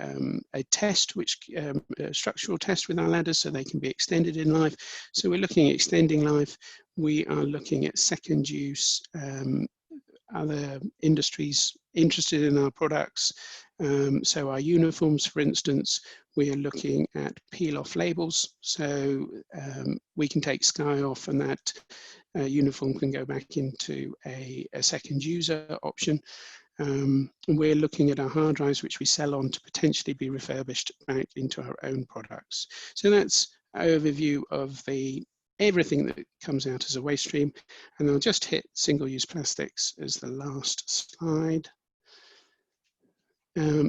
S3: test, a structural test with our ladders, so they can be extended in life. So we're looking at extending life. We are looking at second use, other industries interested in our products. So our uniforms, for instance, we are looking at peel-off labels. So we can take sky off, and that uniform can go back into a second user option. We're looking at our hard drives, which we sell on, to potentially be refurbished back into our own products. So that's an overview of everything that comes out as a waste stream. And I'll just hit single-use plastics as the last slide.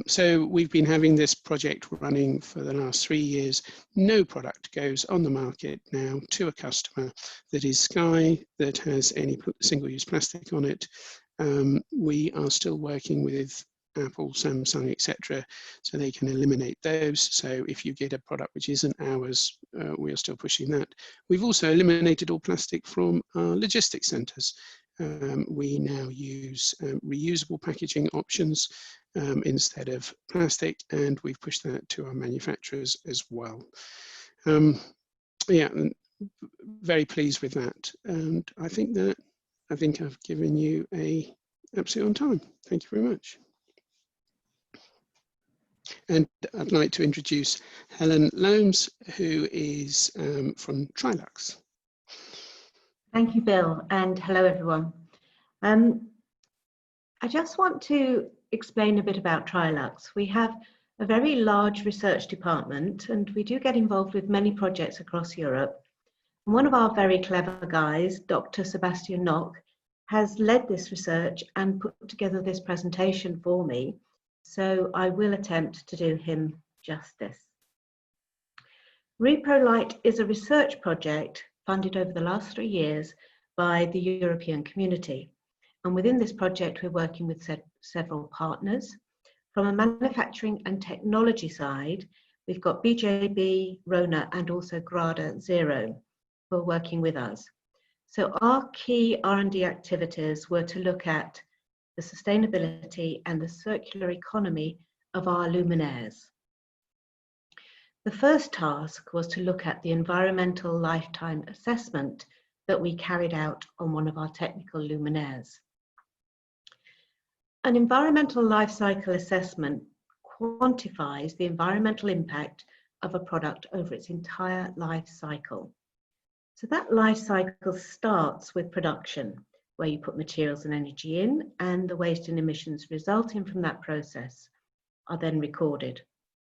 S3: So we've been having this project running for the last 3 years. No product goes on the market now to a customer that is Sky, that has any single-use plastic on it. We are still working with Apple, Samsung, etc., so they can eliminate those. So if you get a product which isn't ours, we are still pushing that. We've also eliminated all plastic from our logistics centres. We now use reusable packaging options instead of plastic, and we've pushed that to our manufacturers as well. Yeah, very pleased with that, and I think I've given you a absolute on time. Thank you very much. And I'd like to introduce Helen Loams, who is from Thorlux.
S4: Thank you, Bill, and hello, everyone. I just want to explain a bit about Thorlux. We have a very large research department, and we do get involved with many projects across Europe. And one of our very clever guys, Dr. Sebastian Nock, has led this research and put together this presentation for me. So I will attempt to do him justice. Recolight is a research project funded over the last 3 years by the European Community. And within this project, we're working with several partners. From a manufacturing and technology side, we've got BJB, Rona, and also Grada Zero, who are working with us. So our key R&D activities were to look at the sustainability and the circular economy of our luminaires. The first task was to look at the environmental lifetime assessment that we carried out on one of our technical luminaires. An environmental life cycle assessment quantifies the environmental impact of a product over its entire life cycle. So that life cycle starts with production, where you put materials and energy in, and the waste and emissions resulting from that process are then recorded.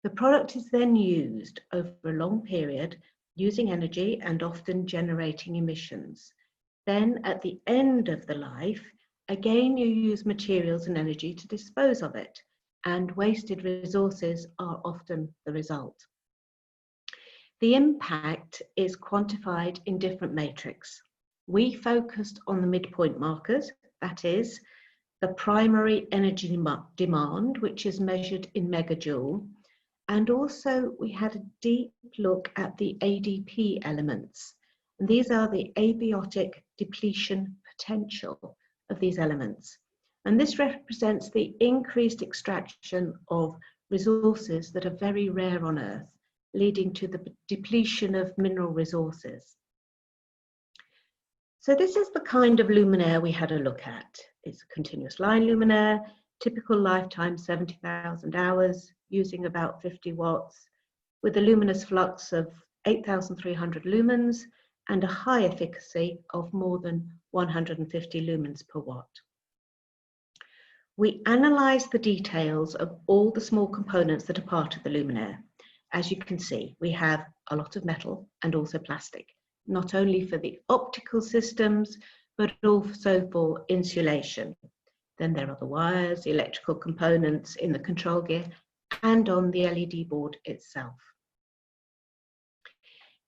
S4: The product is then used over a long period, using energy and often generating emissions. Then at the end of the life, again, you use materials and energy to dispose of it, and wasted resources are often the result. The impact is quantified in different matrix. We focused on the midpoint markers, that is, the primary energy demand, which is measured in megajoule, and also we had a deep look at the ADP elements. And these are the abiotic depletion potential of these elements. And this represents the increased extraction of resources that are very rare on Earth, leading to the depletion of mineral resources. So this is the kind of luminaire we had a look at. It's a continuous line luminaire, typical lifetime 70,000 hours, using about 50 watts, with a luminous flux of 8,300 lumens and a high efficacy of more than 150 lumens per watt. We analysed the details of all the small components that are part of the luminaire. As you can see, we have a lot of metal and also plastic, not only for the optical systems, but also for insulation. Then there are the wires, the electrical components in the control gear, and on the LED board itself.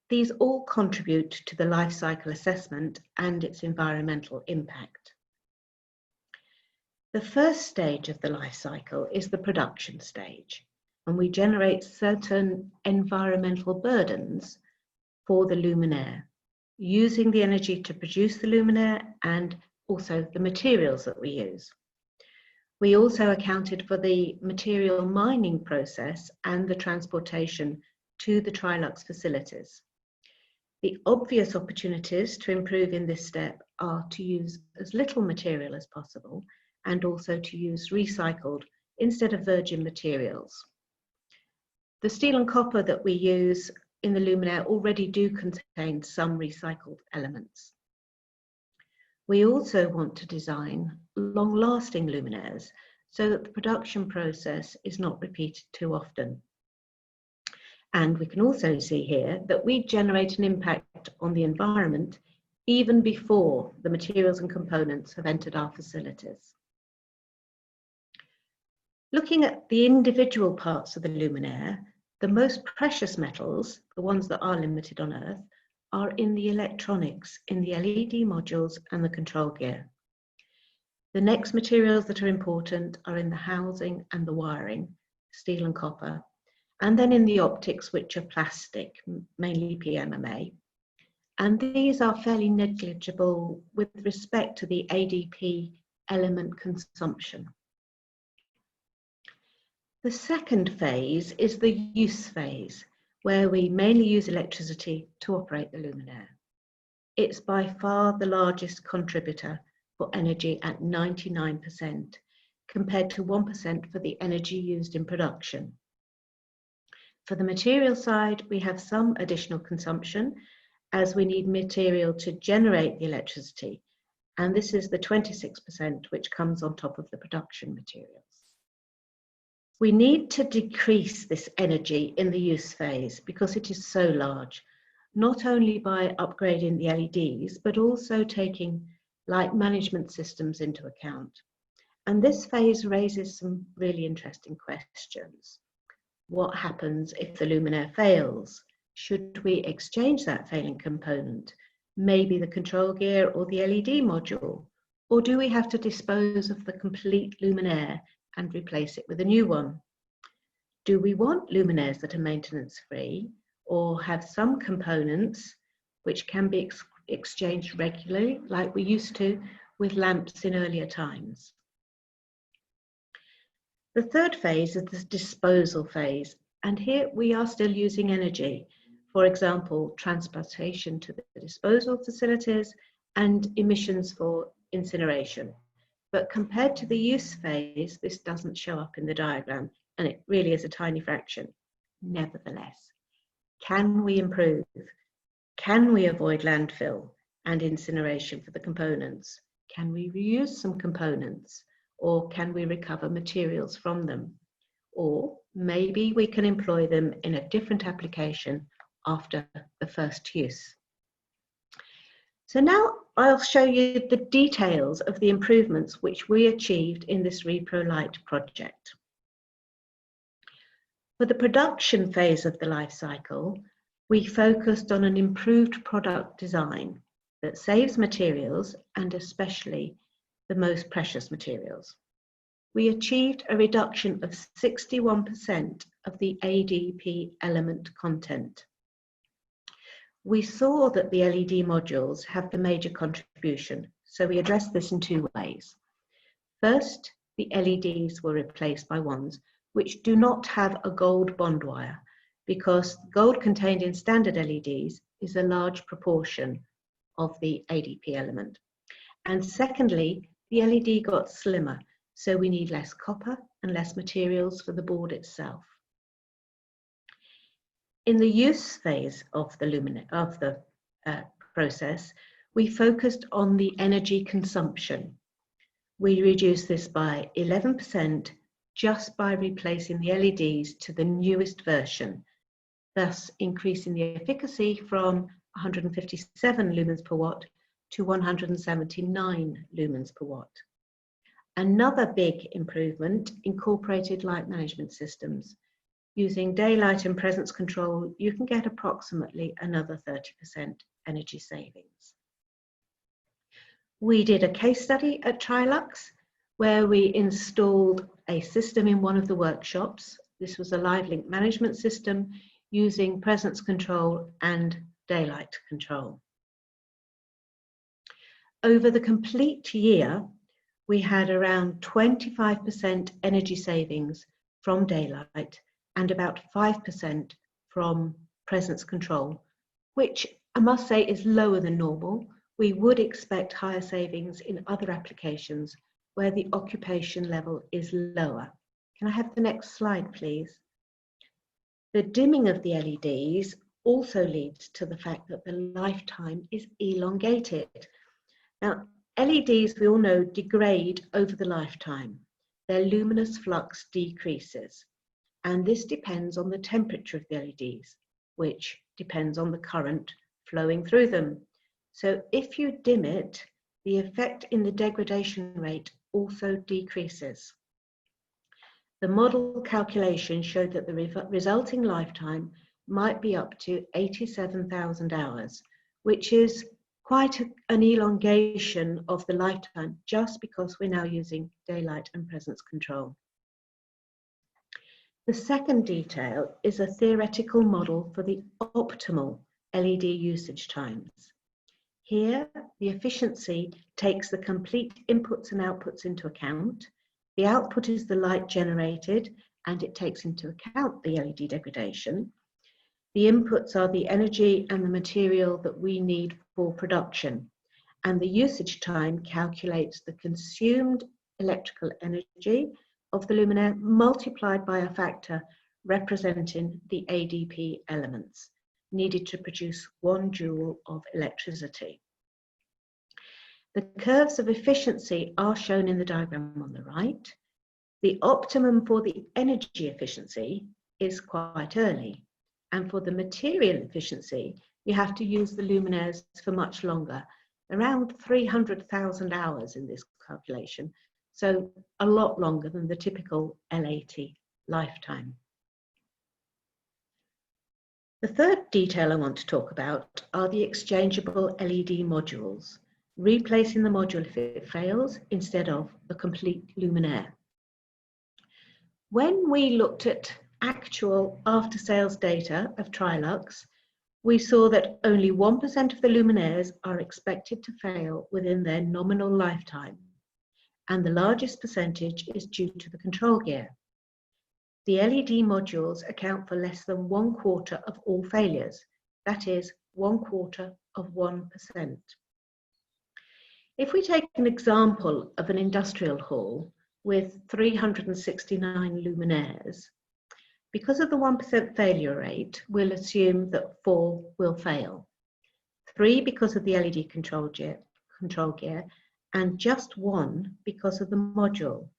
S4: These all contribute to the life cycle assessment and its environmental impact. The first stage of the life cycle is the production stage, and we generate certain environmental burdens for the luminaire, using the energy to produce the luminaire and also the materials that we use. We also accounted for the material mining process and the transportation to the Thorlux facilities. The obvious opportunities to improve in this step are to use as little material as possible and also to use recycled instead of virgin materials. The steel and copper that we use in the luminaire already do contain some recycled elements. We also want to design long-lasting luminaires so that the production process is not repeated too often. And we can also see here that we generate an impact on the environment even before the materials and components have entered our facilities. Looking at the individual parts of the luminaire, the most precious metals, the ones that are limited on Earth, are in the electronics, in the LED modules and the control gear. The next materials that are important are in the housing and the wiring, steel and copper, and then in the optics, which are plastic, mainly PMMA. And these are fairly negligible with respect to the ADP element consumption. The second phase is the use phase, where we mainly use electricity to operate the luminaire. It's by far the largest contributor for energy at 99%, compared to 1% for the energy used in production. For the material side, we have some additional consumption as we need material to generate the electricity, and this is the 26% which comes on top of the production materials. We need to decrease this energy in the use phase because it is so large, not only by upgrading the LEDs, but also taking light management systems into account. And this phase raises some really interesting questions. What happens if the luminaire fails? Should we exchange that failing component? Maybe the control gear or the LED module? Or do we have to dispose of the complete luminaire and replace it with a new one? Do we want luminaires that are maintenance free or have some components which can be exchanged regularly like we used to with lamps in earlier times? The third phase is the disposal phase, and here we are still using energy. For example, transportation to the disposal facilities and emissions for incineration. But compared to the use phase, this doesn't show up in the diagram, and it really is a tiny fraction. Nevertheless, can we improve? Can we avoid landfill and incineration for the components? Can we reuse some components? Or can we recover materials from them? Or maybe we can employ them in a different application after the first use. So now I'll show you the details of the improvements which we achieved in this Recolight project. For the production phase of the life cycle, we focused on an improved product design that saves materials, and especially the most precious materials. We achieved a reduction of 61% of the ADP element content. We saw that the LED modules have the major contribution, so we addressed this in two ways. First, the LEDs were replaced by ones which do not have a gold bond wire, because gold contained in standard LEDs is a large proportion of the ADP element. And secondly, the LED got slimmer, so we need less copper and less materials for the board itself. In the use phase of the process, we focused on the energy consumption. We reduced this by 11% just by replacing the LEDs to the newest version, thus increasing the efficacy from 157 lumens per watt to 179 lumens per watt. Another big improvement incorporated light management systems. Using daylight and presence control, you can get approximately another 30% energy savings. We did a case study at Thorlux where we installed a system in one of the workshops. This was a live link management system using presence control and daylight control. Over the complete year, we had around 25% energy savings from daylight and about 5% from presence control, which I must say is lower than normal. We would expect higher savings in other applications where the occupation level is lower. Can I have the next slide, please? The dimming of the LEDs also leads to the fact that the lifetime is elongated. Now, LEDs, we all know, degrade over the lifetime. Their luminous flux decreases, and this depends on the temperature of the LEDs, which depends on the current flowing through them. So if you dim it, the effect in the degradation rate also decreases. The model calculation showed that the resulting lifetime might be up to 87,000 hours, which is quite an elongation of the lifetime just because we're now using daylight and presence control. The second detail is a theoretical model for the optimal LED usage times. Here, the efficiency takes the complete inputs and outputs into account. The output is the light generated, and it takes into account the LED degradation. The inputs are the energy and the material that we need for production, and the usage time calculates the consumed electrical energy of the luminaire multiplied by a factor representing the ADP elements needed to produce 1 joule of electricity. The curves of efficiency are shown in the diagram on the right. The optimum for the energy efficiency is quite early, and for the material efficiency, you have to use the luminaires for much longer, around 300,000 hours in this calculation, so a lot longer than the typical L80 lifetime. The third detail I want to talk about are the exchangeable LED modules, replacing the module if it fails instead of the complete luminaire. When we looked at actual after-sales data of Thorlux, we saw that only 1% of the luminaires are expected to fail within their nominal lifetime, and the largest percentage is due to the control gear. The LED modules account for less than 1/4 of all failures, that is 1/4 of 1%. If we take an example of an industrial hall with 369 luminaires, because of the 1% failure rate, we'll assume that 4 will fail. 3 because of the LED control gear, and just 1 because of the module.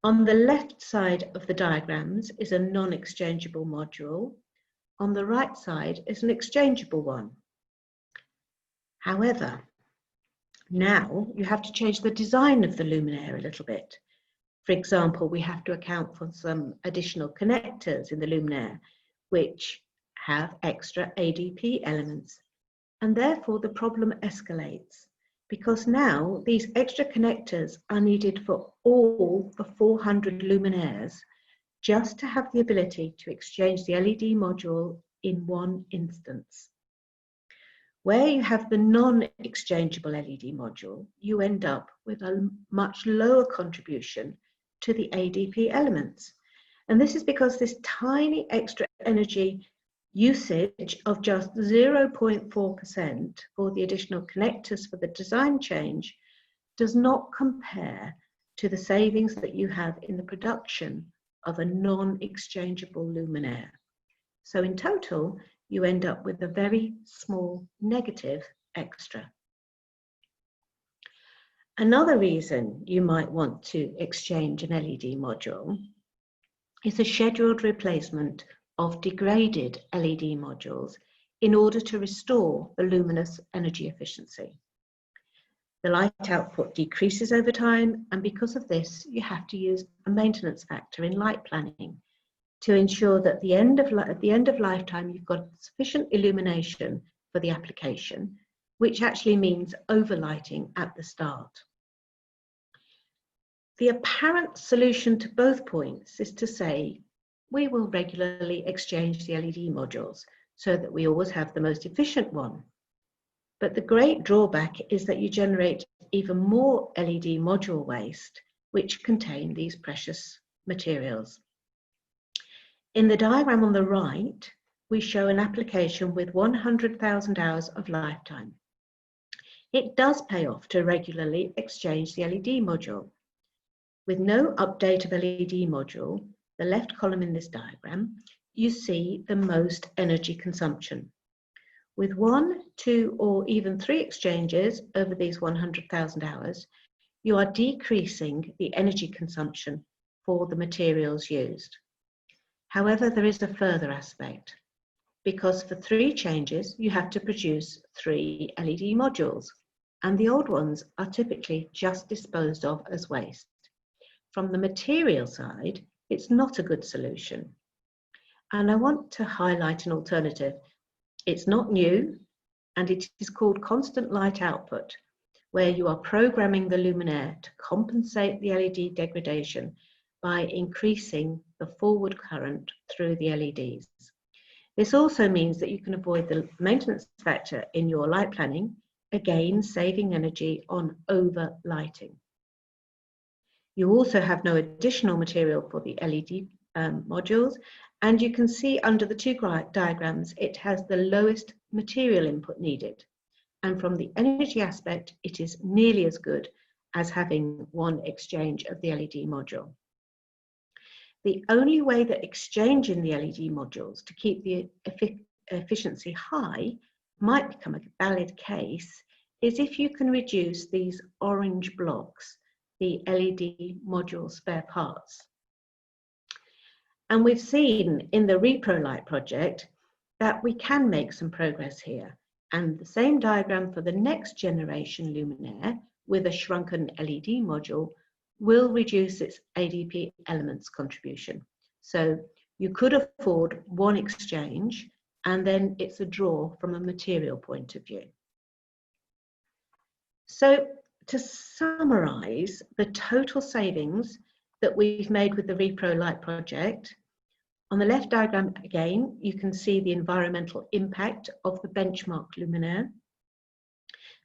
S4: On the left side of the diagrams is a non-exchangeable module. On the right side is an exchangeable one. However, now you have to change the design of the luminaire a little bit. For example, we have to account for some additional connectors in the luminaire, which have extra ADP elements, and therefore the problem escalates, because now these extra connectors are needed for all the 400 luminaires just to have the ability to exchange the LED module in one instance. Where you have the non-exchangeable LED module, you end up with a much lower contribution to the ADP elements. And this is because this tiny extra energy usage of just 0.4% for the additional connectors for the design change does not compare to the savings that you have in the production of a non-exchangeable luminaire. So in total, you end up with a very small negative extra. Another reason you might want to exchange an LED module is a scheduled replacement of degraded LED modules in order to restore the luminous energy efficiency. The light output decreases over time, and because of this, you have to use a maintenance factor in light planning to ensure that at the end of lifetime, you've got sufficient illumination for the application, which actually means overlighting at the start. The apparent solution to both points is to say, we will regularly exchange the LED modules so that we always have the most efficient one. But the great drawback is that you generate even more LED module waste, which contain these precious materials. In the diagram on the right, we show an application with 100,000 hours of lifetime. It does pay off to regularly exchange the LED module. With no update of LED module, the left column in this diagram, you see the most energy consumption. With 1, 2, or even 3 exchanges over these 100,000 hours, you are decreasing the energy consumption for the materials used. However, there is a further aspect, because for 3 changes, you have to produce 3 LED modules, and the old ones are typically just disposed of as waste. From the material side, it's not a good solution. And I want to highlight an alternative. It's not new, and it is called constant light output, where you are programming the luminaire to compensate the LED degradation by increasing the forward current through the LEDs. This also means that you can avoid the maintenance factor in your light planning, again saving energy on overlighting. You also have no additional material for the LED modules, and you can see under the 2 diagrams, it has the lowest material input needed. And from the energy aspect, it is nearly as good as having 1 exchange of the LED module. The only way that exchanging the LED modules to keep the efficiency high might become a valid case is if you can reduce these orange blocks, the LED module spare parts. And we've seen in the Recolight project that we can make some progress here. And the same diagram for the next generation luminaire with a shrunken LED module will reduce its ADP elements contribution. So you could afford 1 exchange, and then it's a draw from a material point of view. So to summarize the total savings that we've made with the Recolight project, on the left diagram again, you can see the environmental impact of the benchmark luminaire.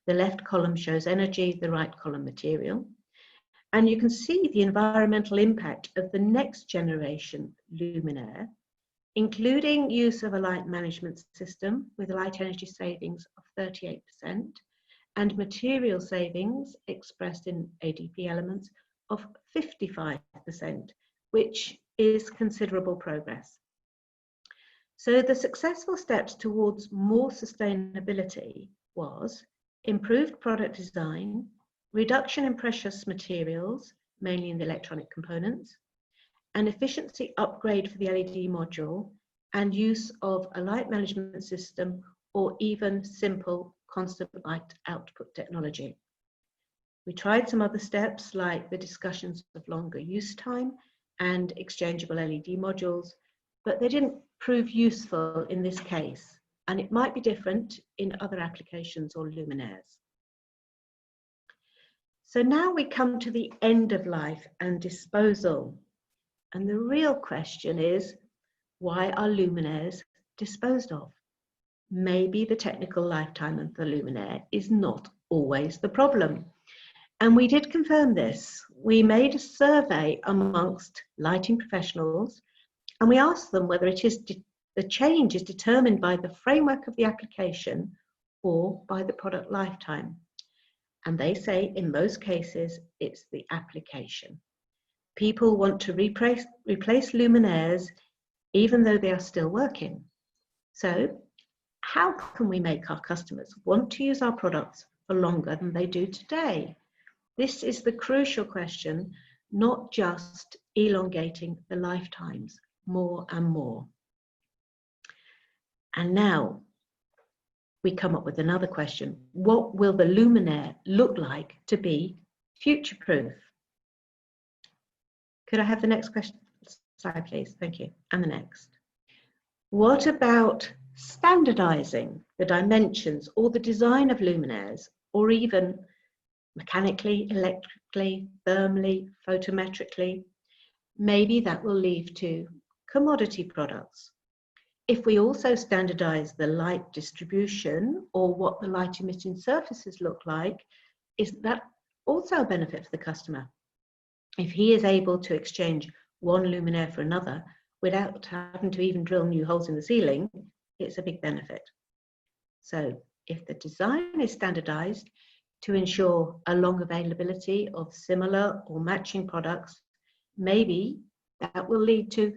S4: The left column shows energy, the right column material. And you can see the environmental impact of the next generation luminaire, including use of a light management system with light energy savings of 38% and material savings expressed in ADP elements of 55%, which is considerable progress. So the successful steps towards more sustainability was improved product design, reduction in precious materials, mainly in the electronic components, an efficiency upgrade for the LED module, and use of a light management system or even simple constant light output technology. We tried some other steps like the discussions of longer use time and exchangeable LED modules, but they didn't prove useful in this case, and it might be different in other applications or luminaires. So now we come to the end of life and disposal. And the real question is, why are luminaires disposed of? Maybe the technical lifetime of the luminaire is not always the problem. And we did confirm this. We made a survey amongst lighting professionals, and we asked them whether it is the change is determined by the framework of the application or by the product lifetime. And they say in most cases, it's the application. People want to replace luminaires even though they are still working. So how can we make our customers want to use our products for longer than they do today? This is the crucial question, not just elongating the lifetimes more and more. And now we come up with another question. What will the luminaire look like to be future-proof? Could I have the next question slide, please? Thank you. And the next. What about standardizing the dimensions or the design of luminaires, or even mechanically, electrically, thermally, photometrically? Maybe that will lead to commodity products. If we also standardize the light distribution or what the light emitting surfaces look like, is that also a benefit for the customer? If he is able to exchange one luminaire for another without having to even drill new holes in the ceiling, it's a big benefit. So if the design is standardized to ensure a long availability of similar or matching products, maybe that will lead to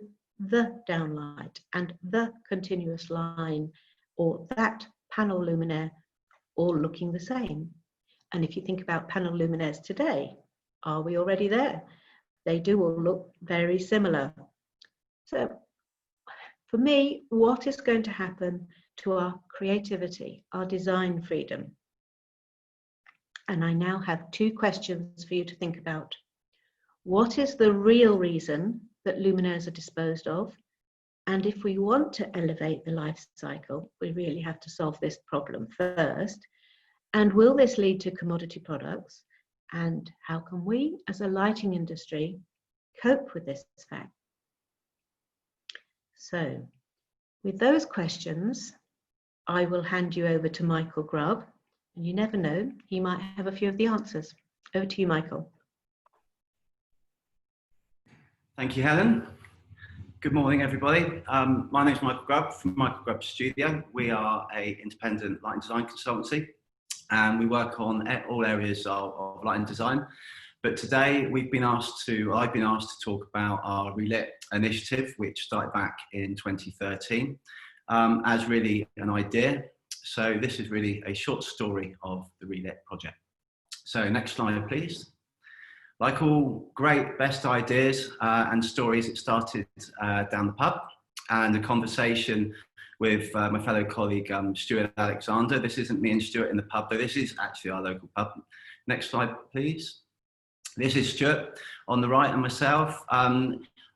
S4: the downlight and the continuous line, or that panel luminaire all looking the same. And if you think about panel luminaires today, are we already there? They do all look very similar. So for me, what is going to happen to our creativity, our design freedom? And I now have two questions for you to think about. What is the real reason that luminaires are disposed of? And if we want to elevate the life cycle, we really have to solve this problem first. And will this lead to commodity products? And how can we, as a lighting industry, cope with this fact? So, with those questions, I will hand you over to Michael Grubb. And you never know, he might have a few of the answers. Over to you, Michael.
S5: Thank you, Helen. Good morning, everybody. My name is Michael Grubb from Michael Grubb Studio. We are an independent lighting design consultancy, and we work on all areas of lighting design. But today I've been asked to talk about our Relit initiative, which started back in 2013 as really an idea. So this is really a short story of the Relit project. So next slide, please. Like all great best ideas and stories, it started down the pub, and a conversation with my fellow colleague Stuart Alexander. This isn't me and Stuart in the pub, though. This is actually our local pub. Next slide, please. This is Stuart on the right and myself.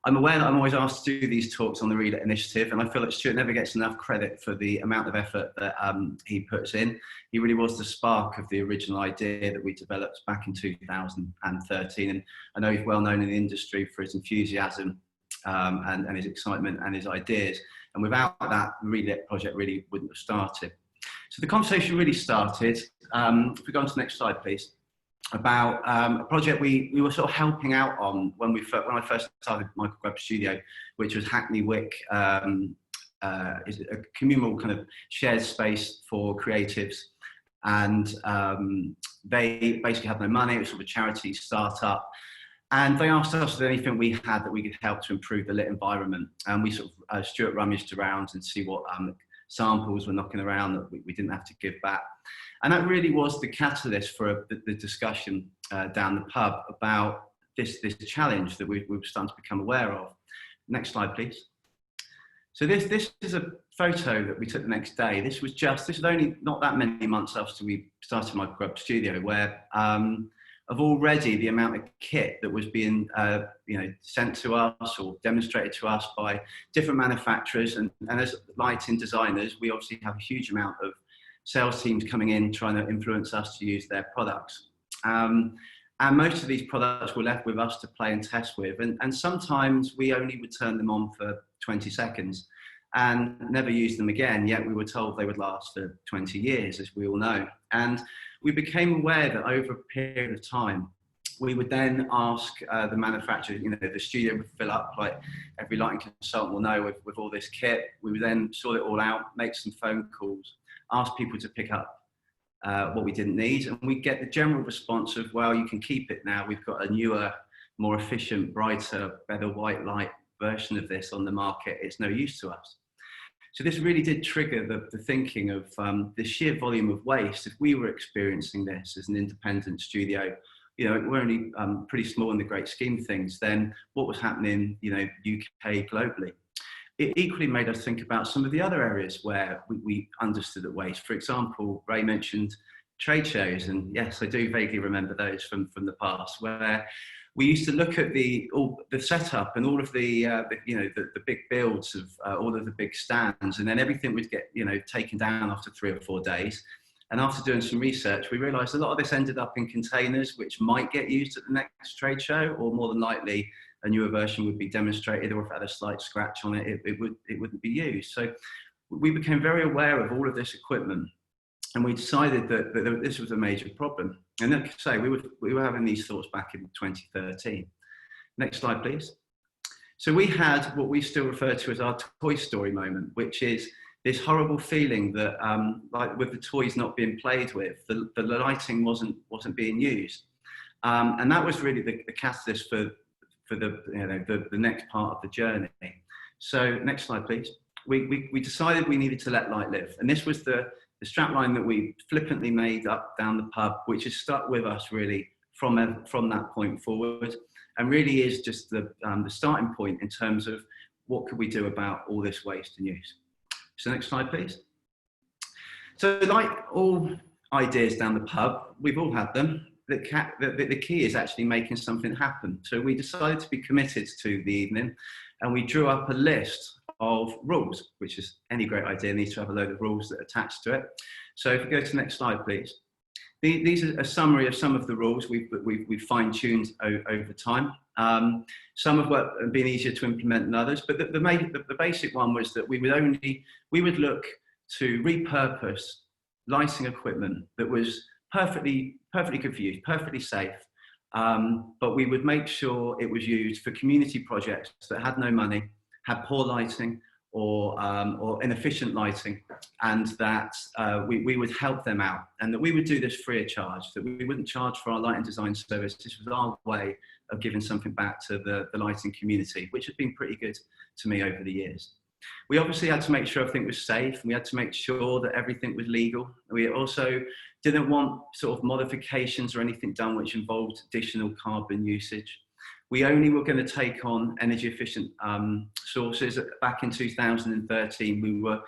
S5: I'm aware that I'm always asked to do these talks on the Relit initiative, and I feel that Stuart never gets enough credit for the amount of effort that he puts in. He really was the spark of the original idea that we developed back in 2013, and I know he's well known in the industry for his enthusiasm and his excitement and his ideas. And without that, the Relit project really wouldn't have started. So the conversation really started, if we go on to the next slide, please, about a project we were sort of helping out on when I first started Michael Grubb Studio, which was Hackney Wick, is a communal kind of shared space for creatives. And they basically had no money. It was sort of a charity startup. And they asked us if there was anything we had that we could help to improve the lit environment. And we sort of, Stuart rummaged around and see what samples were knocking around that we didn't have to give back. And that really was the catalyst for the discussion down the pub about this challenge that we were starting to become aware of. Next slide, please. So this is a photo that we took the next day. This was only not that many months after we started Michael Grubb Studio, where of already the amount of kit that was being sent to us or demonstrated to us by different manufacturers. And as lighting designers, we obviously have a huge amount of sales teams coming in trying to influence us to use their products. And most of these products were left with us to play and test with. And sometimes we only would turn them on for 20 seconds and never use them again, yet we were told they would last for 20 years, as we all know. And we became aware that over a period of time, we would then ask the manufacturer, the studio would fill up, like every lighting consultant will know, with all this kit. We would then sort it all out, make some phone calls, ask people to pick up what we didn't need, and we get the general response of, well, you can keep it now. We've got a newer, more efficient, brighter, better white light version of this on the market. It's no use to us. So this really did trigger the thinking of the sheer volume of waste. If we were experiencing this as an independent studio, we're only pretty small in the great scheme of things, then what was happening, UK, globally. It equally made us think about some of the other areas where we understood that waste. For example, Ray mentioned trade shows, and yes, I do vaguely remember those from the past, where we used to look at the setup and all of the big builds of all of the big stands, and then everything would get taken down after 3 or 4 days. And after doing some research, we realised a lot of this ended up in containers which might get used at the next trade show, or more than likely a newer version would be demonstrated, or if it had a slight scratch on it, it wouldn't be used. So we became very aware of all of this equipment, and we decided that this was a major problem. And like I say, we were having these thoughts back in 2013. Next slide, please. So we had what we still refer to as our Toy Story moment, which is this horrible feeling that, like with the toys not being played with, the lighting wasn't being used, and that was really the catalyst for the next part of the journey. So next slide, please. We decided we needed to let light live, and this was the strapline that we flippantly made up down the pub, which has stuck with us really from that point forward, and really is just the starting point in terms of what could we do about all this waste and use. So next slide, please. So like all ideas down the pub, we've all had them. The key is actually making something happen. So we decided to be committed to the evening, and we drew up a list of rules, which is any great idea needs to have a load of rules that attach to it. So if we go to the next slide, please. These are a summary of some of the rules we've fine-tuned over time. Some have been easier to implement than others, but the basic one was that we would look to repurpose lighting equipment that was perfectly good for use, perfectly safe, but we would make sure it was used for community projects that had no money, had poor lighting, or inefficient lighting, and that we would help them out, and that we would do this free of charge, that we wouldn't charge for our lighting design service. This was our way of giving something back to the lighting community, which has been pretty good to me over the years. We obviously had to make sure everything was safe, and we had to make sure that everything was legal. We also didn't want sort of modifications or anything done which involved additional carbon usage. We only were going to take on energy efficient sources. Back in 2013, we were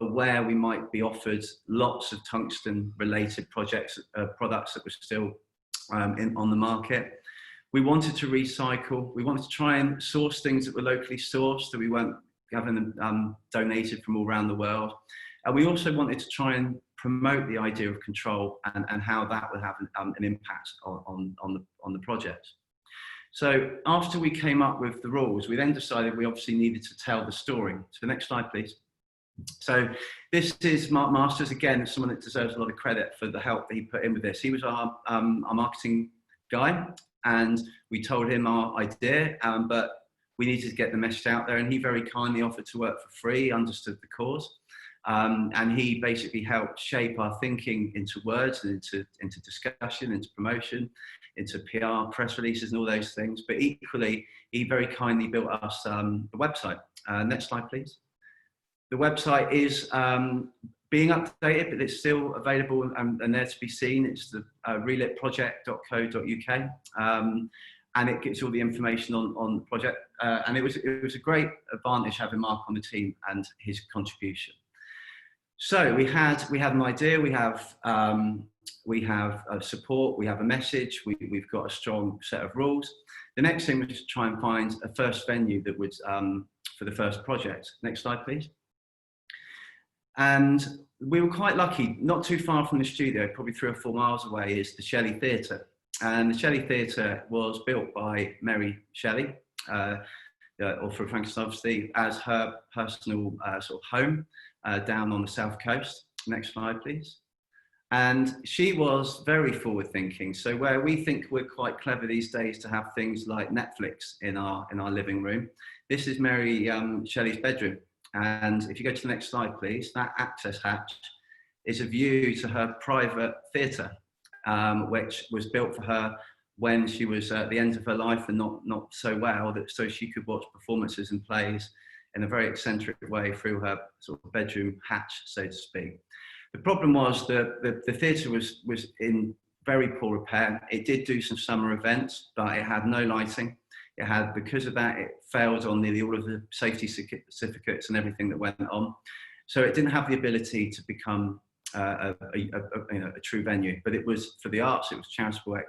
S5: aware we might be offered lots of tungsten related products that were still on the market. We wanted to recycle. We wanted to try and source things that were locally sourced, that we weren't having them donated from all around the world. And we also wanted to try and promote the idea of control and how that would have an impact on the project. So after we came up with the rules, we then decided we obviously needed to tell the story. So next slide, please. So this is Mark Masters, again, someone that deserves a lot of credit for the help that he put in with this. He was our marketing guy, and we told him our idea, but we needed to get the message out there, and he very kindly offered to work for free, understood the cause. And he basically helped shape our thinking into words and into discussion, into promotion, into PR, press releases and all those things. But equally, he very kindly built us the website. Next slide, please. The website is being updated, but it's still available and there to be seen. It's the relitproject.co.uk. And it gives all the information on the project. And it was a great advantage having Mark on the team and his contribution. So we had an idea, we have support, we have a message, we've got a strong set of rules. The next thing was to try and find a first venue that would, for the first project. Next slide, please. And we were quite lucky, not too far from the studio, probably 3 or 4 miles away, is the Shelley Theatre. And the Shelley Theatre was built by Mary Shelley, or for Frankenstein, obviously, as her personal sort of home down on the south coast. Next slide, please. And she was very forward thinking. So where we think we're quite clever these days to have things like Netflix in our living room, this is Mary Shelley's bedroom. And if you go to the next slide, please, that access hatch is a view to her private theatre, which was built for her when she was at the end of her life and not so well, so she could watch performances and plays in a very eccentric way through her sort of bedroom hatch, so to speak. The problem was that the theatre was in very poor repair. It did do some summer events, but it had no lighting. It had, because of that, it failed on nearly all of the safety certificates and everything that went on. So it didn't have the ability to become a true venue. But it was, for the arts, it was charitable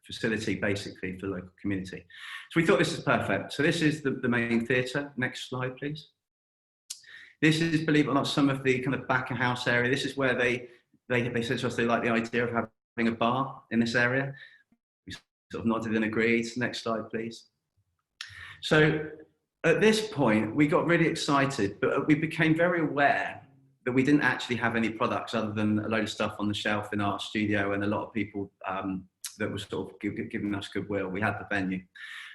S5: facility basically for the local community. So we thought this is perfect. So this is the main theatre. Next slide, please. This is, believe it or not, some of the kind of back of house area. This is where they said to us they like the idea of having a bar in this area. We sort of nodded and agreed. Next slide, please. So at this point, we got really excited, but we became very aware that we didn't actually have any products other than a load of stuff on the shelf in our studio and a lot of people that were sort of giving us goodwill. We had the venue.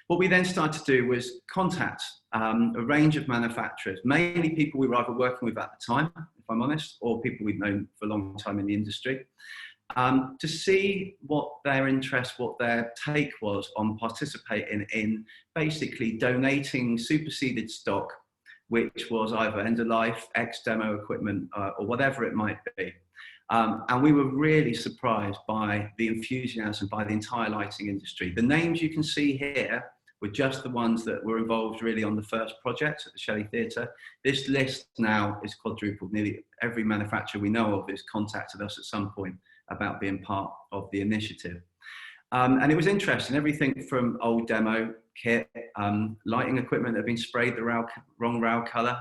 S5: What we then started to do was contact a range of manufacturers, mainly people we were either working with at the time, if I'm honest, or people we'd known for a long time in the industry, to see what their interest, what their take was on participating in basically donating superseded stock, which was either end of life, ex-demo equipment, or whatever it might be. And we were really surprised by the enthusiasm by the entire lighting industry. The names you can see here were just the ones that were involved really on the first project at the Shelley Theatre. This list now is quadrupled. Nearly every manufacturer we know of has contacted us at some point about being part of the initiative. And it was interesting, everything from old demo kit, lighting equipment that had been sprayed the wrong rail colour,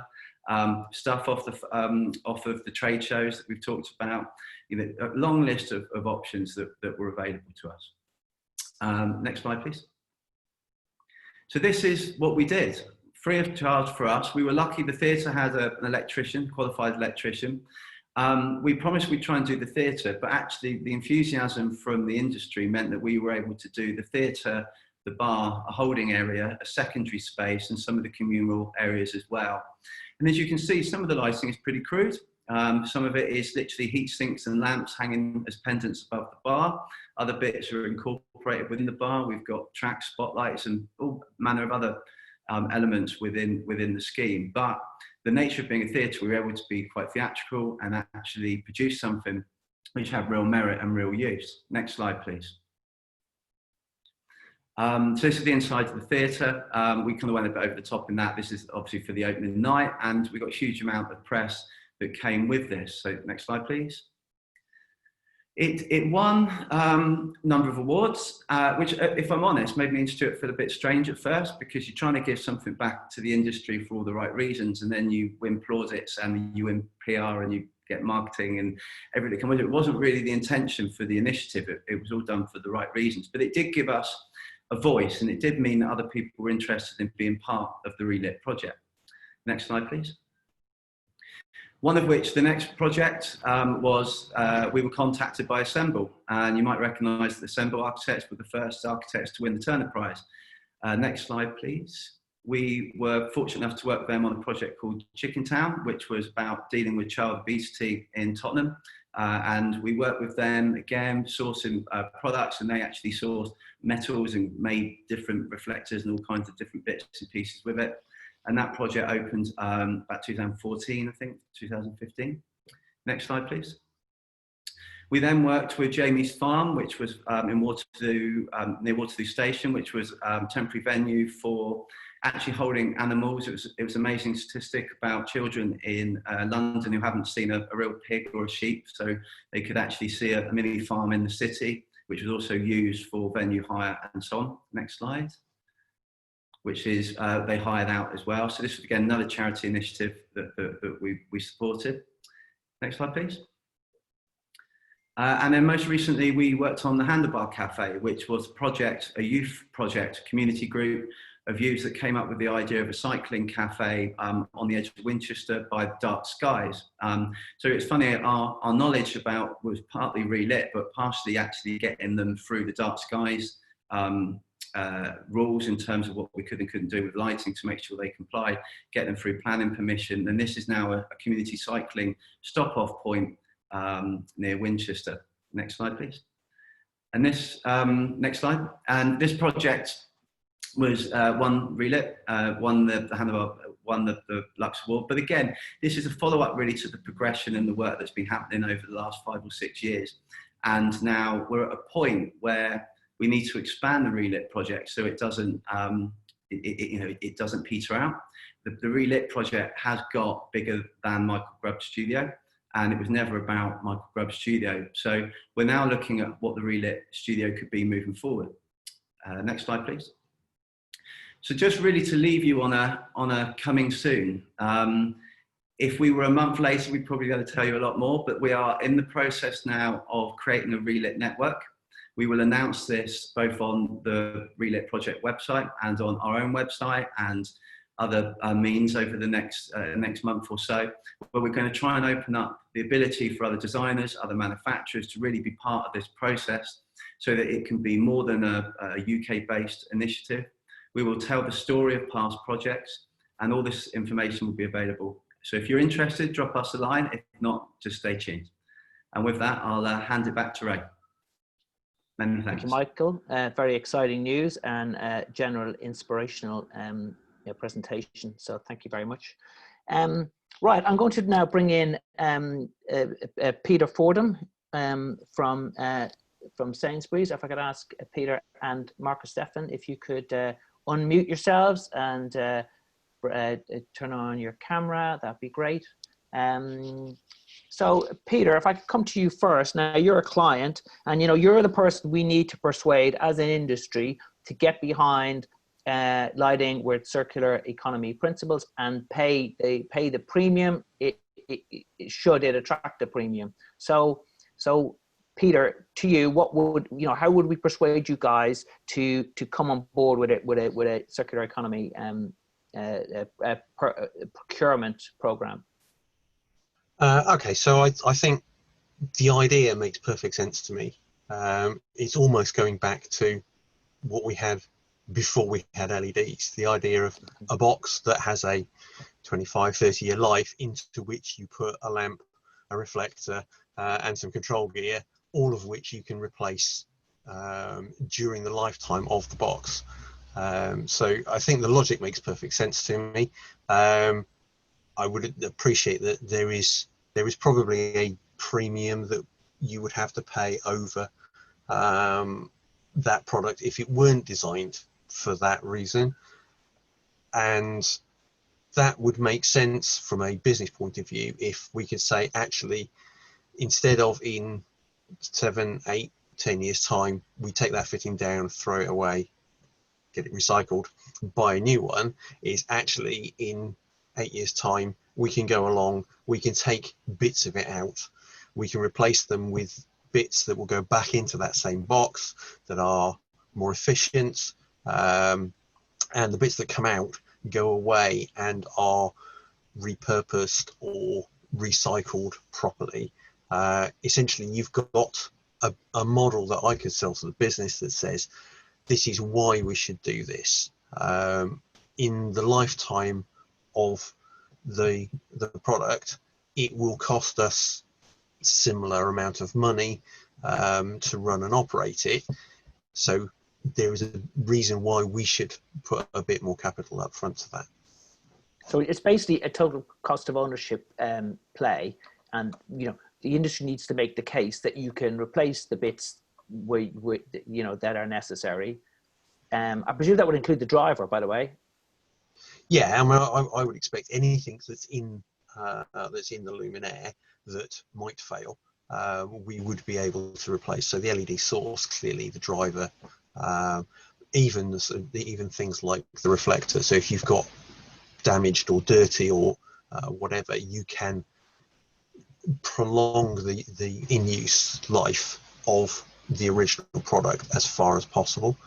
S5: stuff off of the trade shows that we've talked about, a long list of options that were available to us. Next slide, please. So this is what we did, free of charge for us. We were lucky the theatre had an electrician, qualified electrician. We promised we'd try and do the theatre, but actually the enthusiasm from the industry meant that we were able to do the theatre, the bar, a holding area, a secondary space, and some of the communal areas as well. And as you can see, some of the lighting is pretty crude. Some of it is literally heat sinks and lamps hanging as pendants above the bar. Other bits are incorporated within the bar. We've got track spotlights and all manner of other elements within the scheme. But the nature of being a theatre, we were able to be quite theatrical and actually produce something which had real merit and real use. Next slide, please. So this is the inside of the theatre. We kind of went a bit over the top in that. This is obviously for the opening night, and we got a huge amount of press that came with this. So next slide, please. It won a number of awards, which, if I'm honest, made me and Stuart feel a bit strange at first, because you're trying to give something back to the industry for all the right reasons, and then you win plaudits and you win PR and you get marketing and everything. It wasn't really the intention for the initiative. It was all done for the right reasons, but it did give us a voice, and it did mean that other people were interested in being part of the Relit project. Next slide, please. One of which, the next project, was we were contacted by Assemble, and you might recognise that the Assemble architects were the first architects to win the Turner Prize. Next slide, please. We were fortunate enough to work with them on a project called Chicken Town, which was about dealing with child obesity in Tottenham. And we worked with them, again, sourcing products, and they actually sourced metals and made different reflectors and all kinds of different bits and pieces with it. And that project opened about 2014, I think, 2015. Next slide, please. We then worked with Jamie's Farm, which was in Waterloo, near Waterloo Station, which was a temporary venue for actually holding animals. It was an amazing statistic about children in London who haven't seen a real pig or a sheep, so they could actually see a mini farm in the city, which was also used for venue hire and so on. Next slide. Which is they hired out as well. So this was again another charity initiative that we supported. Next slide, please. And then most recently, we worked on the Handlebar Cafe, which was a youth project, community group of youths that came up with the idea of a cycling cafe on the edge of Winchester by the dark skies. So it's funny, our knowledge about was partly relit, but partially actually getting them through the dark skies rules in terms of what we could and couldn't do with lighting to make sure they complied, get them through planning permission. And this is now a community cycling stop-off point near Winchester. Next slide, please. And this, next slide. And this project was won relit, won the Handlebar, won the Lux Award. But again, this is a follow-up really to the progression and the work that's been happening over the last 5 or 6 years. And now we're at a point where we need to expand the relit project so it doesn't, it doesn't peter out. The relit project has got bigger than Michael Grubb's studio, and it was never about Michael Grubb's studio. So we're now looking at what the relit studio could be moving forward. Next slide, please. So just really to leave you on a coming soon. If we were a month later, we'd probably be able to tell you a lot more, but we are in the process now of creating a relit network. We will announce this both on the Relit Project website and on our own website and other means over the next month or so. But we're going to try and open up the ability for other designers, other manufacturers to really be part of this process so that it can be more than a UK-based initiative. We will tell the story of past projects, and all this information will be available. So if you're interested, drop us a line. If not, just stay tuned. And with that, I'll hand it back to Ray. Many thanks.
S1: Thank you, Michael. Very exciting news and general inspirational presentation. So thank you very much. Right, I'm going to now bring in Peter Fordham from Sainsbury's. If I could ask Peter and Marcus Stefan if you could unmute yourselves and turn on your camera, that'd be great. So Peter, if I could come to you first. Now you're a client, and you're the person we need to persuade as an industry to get behind lighting with circular economy principles and pay the premium. Should it attract a premium? So Peter, to you, what would how would we persuade you guys to come on board with a circular economy procurement program?
S6: Okay, so I think the idea makes perfect sense to me. It's almost going back to what we had before we had LEDs. The idea of a box that has a 25-30 year life into which you put a lamp, a reflector, and some control gear, all of which you can replace during the lifetime of the box. So I think the logic makes perfect sense to me. I would appreciate that there is probably a premium that you would have to pay over that product if it weren't designed for that reason, and that would make sense from a business point of view if we could say, actually, instead of in 7, 8, 10 years time we take that fitting down, throw it away, get it recycled, buy a new one, is actually in 8 years time we can go along, we can take bits of it out, we can replace them with bits that will go back into that same box that are more efficient, and the bits that come out go away and are repurposed or recycled properly. Essentially, you've got a model that I could sell to the business that says, this is why we should do this. In the lifetime of the product, it will cost us similar amount of money to run and operate it. So there is a reason why we should put a bit more capital up front to that.
S1: So it's basically a total cost of ownership play, and the industry needs to make the case that you can replace the bits that are necessary. I presume that would include the driver, by the way.
S6: Yeah, I mean, I would expect anything that's in the luminaire that might fail, we would be able to replace. So the LED source, clearly the driver, even things like the reflector. So if you've got damaged or dirty or whatever, you can prolong the in-use life of the original product as far as possible.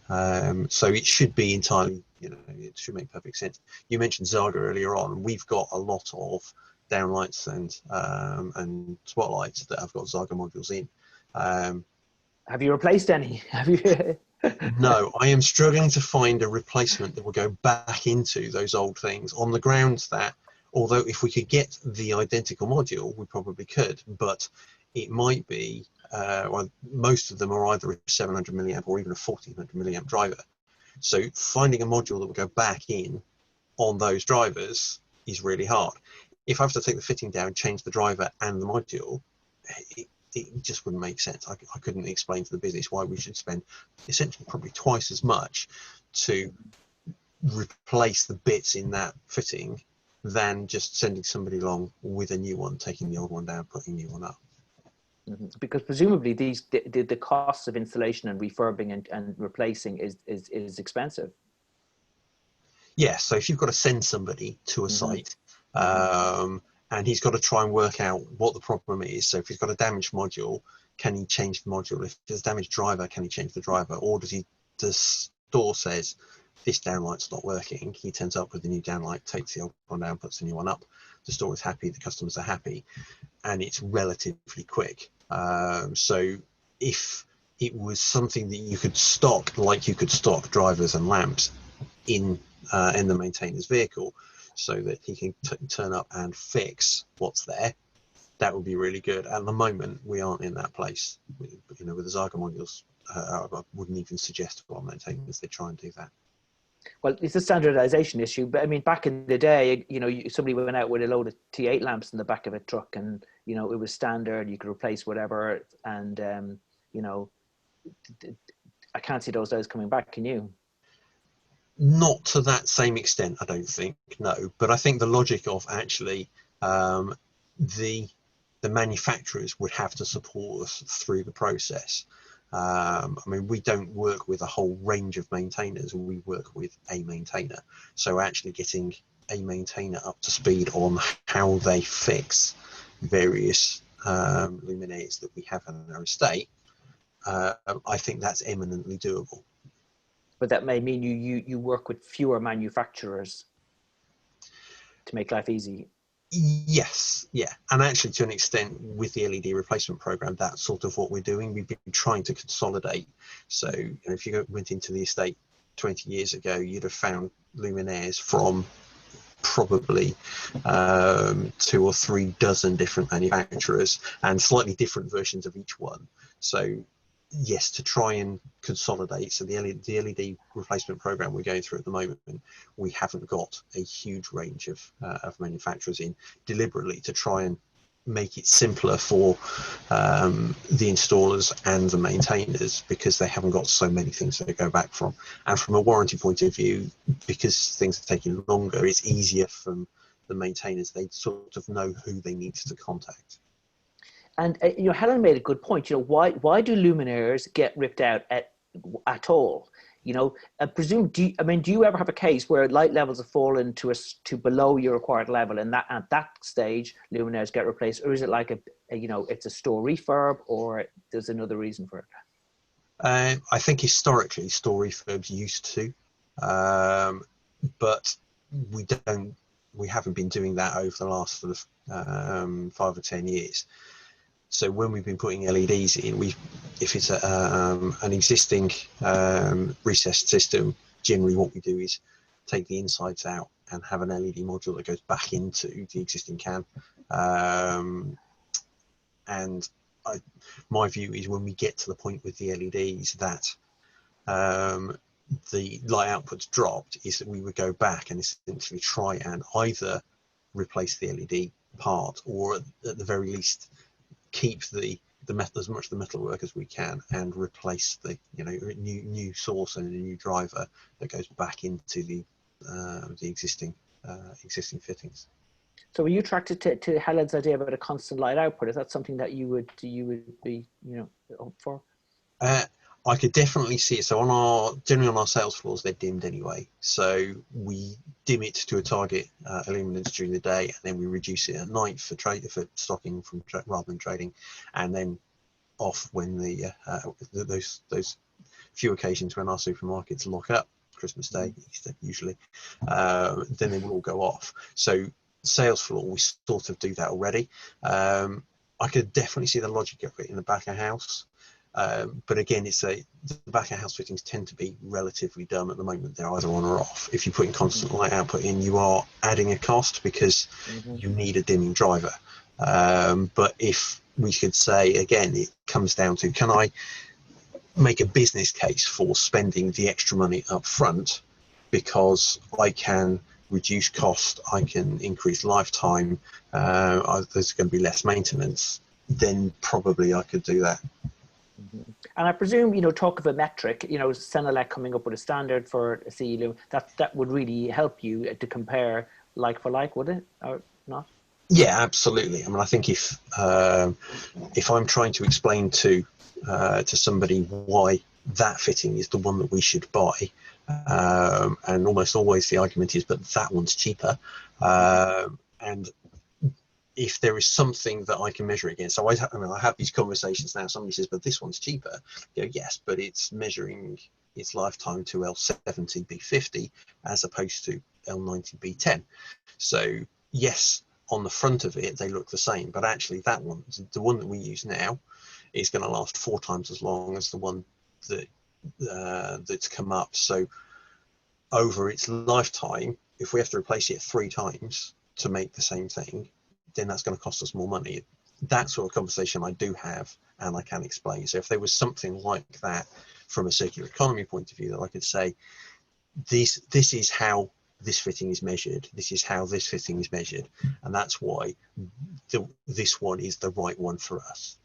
S6: So it should be entirely, it should make perfect sense. You mentioned Zaga earlier on. We've got a lot of downlights and spotlights that have got Zaga modules in.
S1: Have you replaced any? Have you?
S6: No, I am struggling to find a replacement that will go back into those old things, on the grounds that, although if we could get the identical module, we probably could, but it might be, well, most of them are either a 700 milliamp or even a 1400 milliamp driver. So finding a module that will go back in on those drivers is really hard. If I have to take the fitting down, change the driver and the module, it just wouldn't make sense. I couldn't explain to the business why we should spend essentially probably twice as much to replace the bits in that fitting than just sending somebody along with a new one, taking the old one down, putting a new one up.
S1: Because presumably the costs of installation and refurbing and replacing is expensive.
S6: Yeah, so if you've got to send somebody to a site, and he's got to try and work out what the problem is. So if he's got a damaged module, can he change the module? If there's a damaged driver, can he change the driver? Or the store says, this downlight's not working. He turns up with a new downlight, takes the old one down, puts the new one up. The store is happy, the customers are happy, and it's relatively quick. So if it was something that you could stock, like you could stock drivers and lamps in the maintainer's vehicle, so that he can turn up and fix what's there, that would be really good. At the moment, we aren't in that place. With the Zaga modules, I wouldn't even suggest to our maintainers they try and do that.
S1: Well, it's a standardization issue, but I mean, back in the day, somebody went out with a load of T8 lamps in the back of a truck, and it was standard. You could replace whatever, and I can't see those days coming back. Can you?
S6: Not to that same extent, I don't think, no. But I think the logic of actually the manufacturers would have to support us through the process. I mean, we don't work with a whole range of maintainers. We work with a maintainer. So actually getting a maintainer up to speed on how they fix various luminaires that we have in our estate, I think that's eminently doable.
S1: But that may mean you work with fewer manufacturers to make life easy.
S6: Yes, yeah, and actually to an extent with the LED replacement program, that's sort of what we're doing. We've been trying to consolidate. So if you went into the estate 20 years ago, you'd have found luminaires from probably 2 or 3 dozen different manufacturers and slightly different versions of each one. So yes, to try and consolidate. So the LED replacement program we're going through at the moment, we haven't got a huge range of manufacturers in, deliberately to try and make it simpler for the installers and the maintainers, because they haven't got so many things to go back from. And from a warranty point of view, because things are taking longer, it's easier from the maintainers. They sort of know who they need to contact.
S1: And Helen made a good point. Why do luminaires get ripped out at all? I presume. Do you ever have a case where light levels have fallen to below your required level, and that at that stage luminaires get replaced, or is it like it's a store refurb, or there's another reason for it?
S6: I think historically store refurbs used to, but we haven't been doing that over the last sort of 5 or 10 years. So when we've been putting LEDs in, if it's an existing recessed system, generally what we do is take the insides out and have an LED module that goes back into the existing can. And my view is when we get to the point with the LEDs that the light output's dropped, is that we would go back and essentially try and either replace the LED part, or at the very least keep the metal, as much of the metalwork as we can, and replace the new source and a new driver that goes back into the the existing fittings.
S1: So, were you attracted to Helen's idea about a constant light output? Is that something that you would be up for?
S6: I could definitely see it. So generally on our sales floors, they're dimmed anyway. So we dim it to a target illuminance during the day, and then we reduce it at night for stocking rather than trading, and then off when those few occasions when our supermarkets lock up, Christmas Day, Easter usually, then they will all go off. So sales floor, we sort of do that already. I could definitely see the logic of it in the back of house. But again, the back of house fittings tend to be relatively dumb at the moment. They're either on or off. If you're putting constant light output in, you are adding a cost because you need a dimming driver. But if we could say, again, it comes down to, can I make a business case for spending the extra money up front because I can reduce cost, I can increase lifetime, there's going to be less maintenance, then probably I could do that.
S1: And I presume, talk of a metric, Senelec coming up with a standard for a CE, that would really help you to compare like for like, would it, or not?
S6: Yeah, absolutely. I mean, I think if I'm trying to explain to somebody why that fitting is the one that we should buy, and almost always the argument is, but that one's cheaper, and if there is something that I can measure against. So I have these conversations now. Somebody says, but this one's cheaper. Yes, but it's measuring its lifetime to L70 B50 as opposed to L90 B10. So yes, on the front of it, they look the same, but actually that one, the one that we use now, is going to last 4 times as long as the one that that's come up. So over its lifetime, if we have to replace it 3 times to make the same thing, then that's going to cost us more money. That sort of conversation I do have, and I can explain. So if there was something like that from a circular economy point of view, that I could say, this is how this fitting is measured, this is how this fitting is measured, and that's why this one is the right one for us.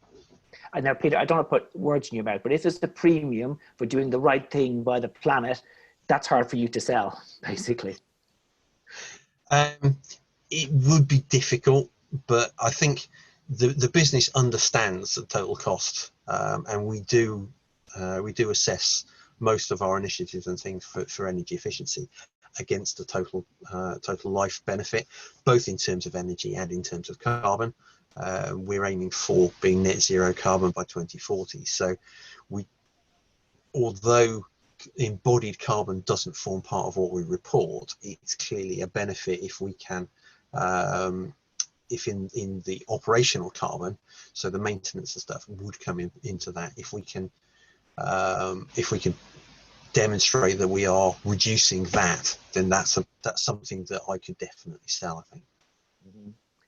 S1: And now, Peter, I don't want to put words in your mouth, but if there's a premium for doing the right thing by the planet, that's hard for you to sell, basically.
S6: It would be difficult, but I think the business understands the total cost, and we do assess most of our initiatives and things for energy efficiency against the total life benefit, both in terms of energy and in terms of carbon. We're aiming for being net zero carbon by 2040. So although embodied carbon doesn't form part of what we report, it's clearly a benefit if we can, if in the operational carbon, so the maintenance and stuff would come into that. If we can demonstrate that we are reducing that, then that's something that I could definitely sell, I think.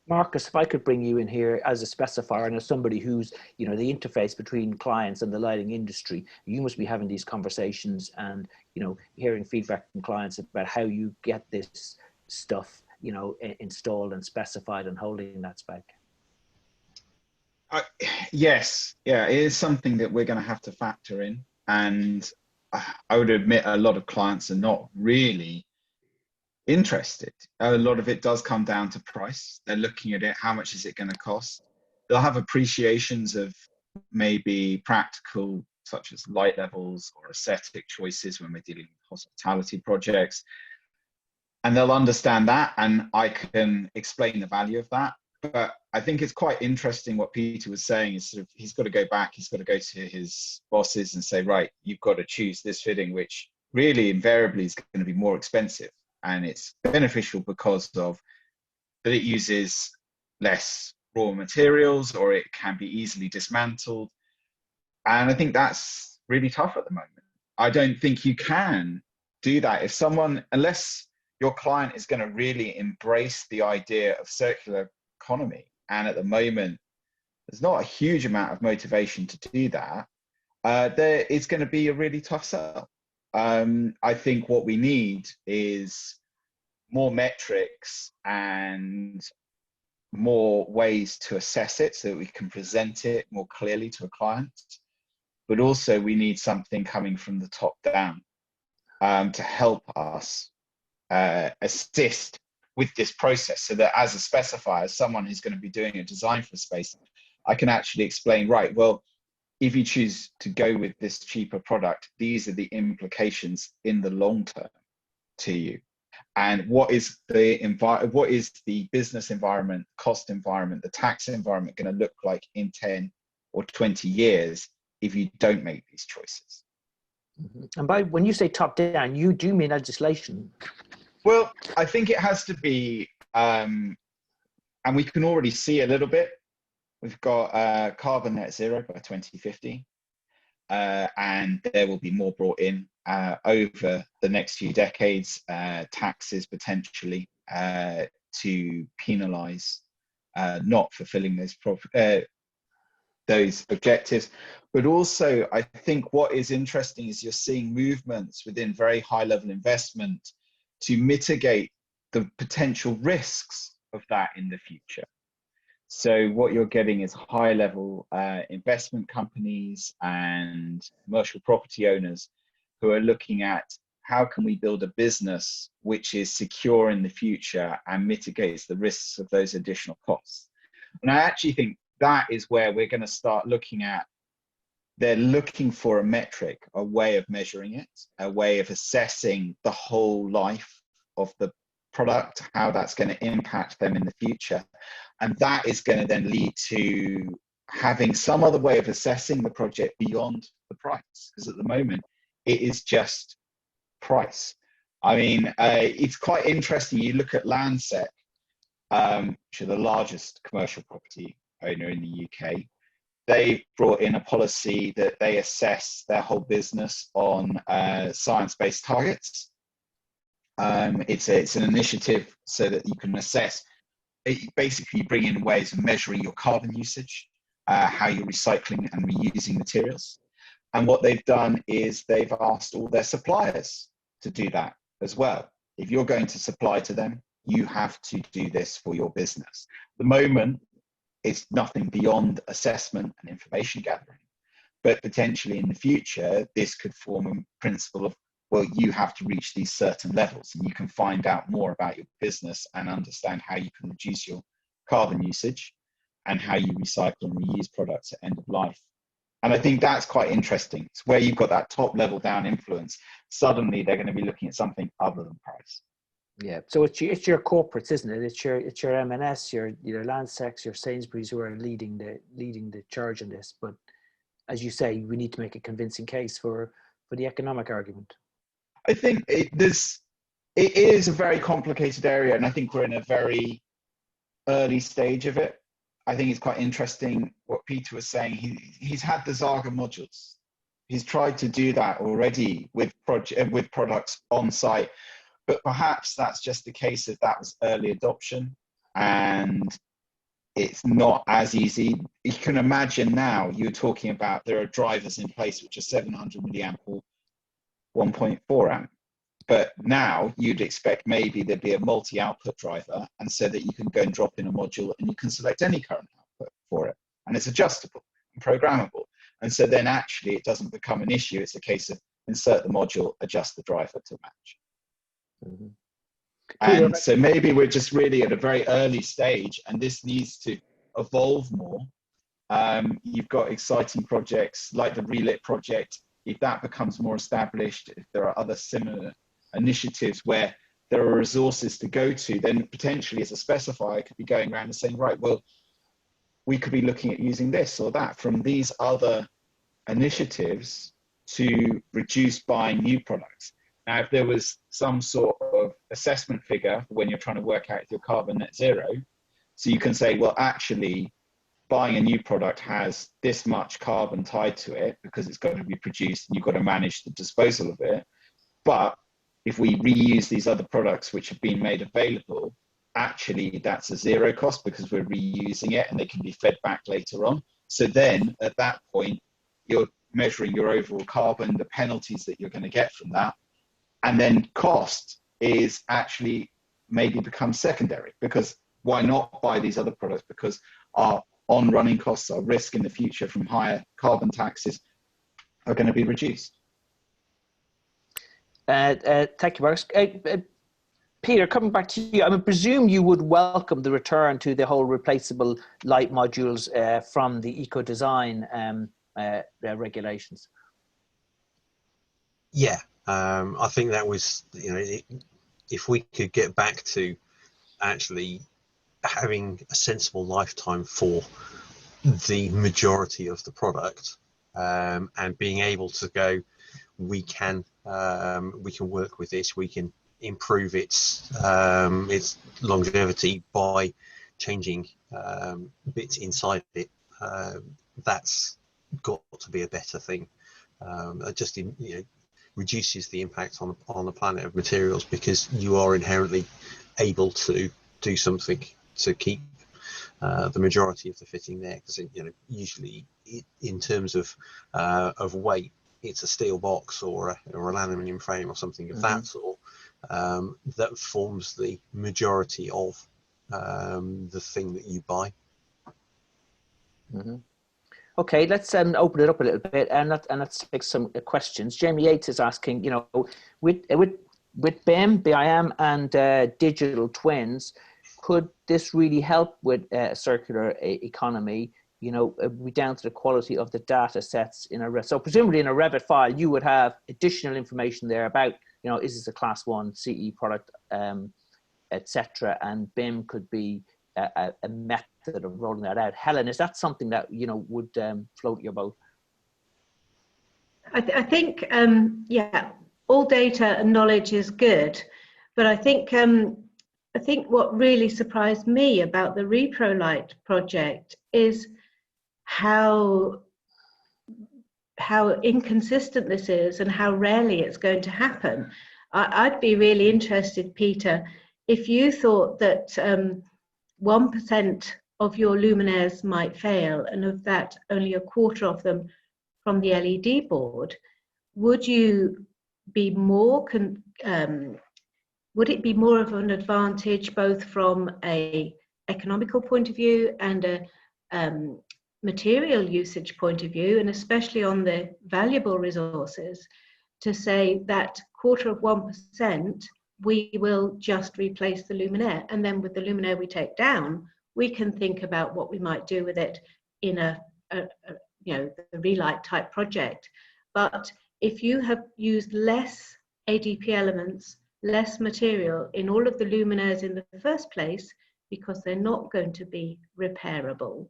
S1: Marcus, if I could bring you in here as a specifier and as somebody who's, the interface between clients and the lighting industry, you must be having these conversations and, hearing feedback from clients about how you get this stuff, installed and specified and holding that spec.
S7: Yes, yeah, it is something that we're going to have to factor in. And I would admit a lot of clients are not really interested. A lot of it does come down to price. They're looking at it, how much is it going to cost? They'll have appreciations of maybe practical, such as light levels or aesthetic choices when we're dealing with hospitality projects. And they'll understand that, and I can explain the value of that. But I think it's quite interesting what Peter was saying is sort of, he's got to go back, he's got to go to his bosses and say, right, you've got to choose this fitting, which really invariably is going to be more expensive. And it's beneficial because of that it uses less raw materials, or it can be easily dismantled. And I think that's really tough at the moment. I don't think you can do that if someone, unless your client is going to really embrace the idea of circular economy. And at the moment, there's not a huge amount of motivation to do that. There is going to be a really tough sell. I think what we need is more metrics and more ways to assess it so that we can present it more clearly to a client. But also we need something coming from the top down to help us assist with this process, so that as a specifier, as someone who's going to be doing a design for a space, I can actually explain, right, well, if you choose to go with this cheaper product, these are the implications in the long term to you. And what is the business environment, cost environment, the tax environment going to look like in 10 or 20 years if you don't make these choices?
S1: And when you say top down, you do mean legislation?
S7: Well, I think it has to be, and we can already see a little bit. We've got carbon net zero by 2050, and there will be more brought in over the next few decades, taxes potentially to penalise not fulfilling those objectives. But also, I think what is interesting is you're seeing movements within very high level investment to mitigate the potential risks of that in the future. So what you're getting is high level investment companies and commercial property owners who are looking at how can we build a business which is secure in the future and mitigates the risks of those additional costs. And I actually think that is where we're going to start looking at. They're looking for a metric, a way of measuring it, a way of assessing the whole life of the product, how that's going to impact them in the future. And that is going to then lead to having some other way of assessing the project beyond the price. Because at the moment, it is just price. I mean, it's quite interesting. You look at Landsec, which are the largest commercial property owner in the UK. They've brought in a policy that they assess their whole business on science-based targets. It's an initiative so that you can assess, basically bring in ways of measuring your carbon usage, how you're recycling and reusing materials. And what they've done is they've asked all their suppliers to do that as well. If you're going to supply to them, you have to do this for your business. At the moment, it's nothing beyond assessment and information gathering. But potentially in the future, this could form a principle of, well, you have to reach these certain levels and you can find out more about your business and understand how you can reduce your carbon usage and how you recycle and reuse products at end of life. And I think that's quite interesting. It's where you've got that top level down influence. Suddenly they're going to be looking at something other than price.
S1: Yeah, so it's your corporates, isn't it? It's your M&S, your Landsecs, your Sainsbury's who are leading the charge in this. But as you say, we need to make a convincing case for the economic argument.
S7: I think it is a very complicated area, and I think we're in a very early stage of it. I think it's quite interesting what Peter was saying. He's had the Zaga modules. He's tried to do that already with products on site. But perhaps that's just a case of that was early adoption and it's not as easy. You can imagine now you're talking about there are drivers in place which are 700 milliamp or 1.4 amp. But now you'd expect maybe there'd be a multi-output driver, and so that you can go and drop in a module and you can select any current output for it. And it's adjustable and programmable. And so then actually it doesn't become an issue. It's a case of insert the module, adjust the driver to match.
S1: Mm-hmm.
S7: And so maybe we're just really at a very early stage and this needs to evolve more. You've got exciting projects like the Relit project. If that becomes more established, if there are other similar initiatives where there are resources to go to, then potentially as a specifier could be going around and saying, right, well, we could be looking at using this or that from these other initiatives to reduce buying new products. Now, if there was some sort of assessment figure when you're trying to work out your carbon net zero, so you can say, well, actually, buying a new product has this much carbon tied to it because it's got to be produced and you've got to manage the disposal of it. But if we reuse these other products which have been made available, actually that's a zero cost because we're reusing it and they can be fed back later on. So then at that point, you're measuring your overall carbon, the penalties that you're going to get from that. And then cost is actually maybe becomes secondary because why not buy these other products? Because our on-running costs, our risk in the future from higher carbon taxes are going to be reduced.
S1: Thank you, Marcus. Peter, coming back to you, I mean, presume you would welcome the return to the whole replaceable light modules from the eco-design regulations.
S6: Yeah, I think that was, you know, if we could get back to actually having a sensible lifetime for the majority of the product, and being able to go, we can work with this, we can improve its longevity by changing bits inside it. That's got to be a better thing. Just reduces the impact on the planet of materials, because you are inherently able to do something to keep the majority of the fitting there, because usually in terms of weight, it's a steel box or an aluminium frame or something of that sort that forms the majority of the thing that you buy.
S1: Okay, let's open it up a little bit, and let's take some questions. Jamie Yates is asking, with BIM and digital twins, could this really help with a circular economy? We down to the quality of the data sets in a so presumably in a Revit file, you would have additional information there about, is this a class 1 CE product, etc. And BIM could be a method of rolling that out. Helen, is that something that would float your boat?
S4: I think yeah, all data and knowledge is good, but I think what really surprised me about the Recolight project is how inconsistent this is and how rarely it's going to happen. I'd be really interested, Peter, if you thought that 1% of your luminaires might fail, and of that only a quarter of them from the LED board, would you be more would it be more of an advantage both from a economical point of view and a material usage point of view, and especially on the valuable resources, to say that 1/4% we will just replace the luminaire, and then with the luminaire we take down, we can think about what we might do with it in the Relight type project. But if you have used less ADP elements, less material in all of the luminaires in the first place, because they're not going to be repairable,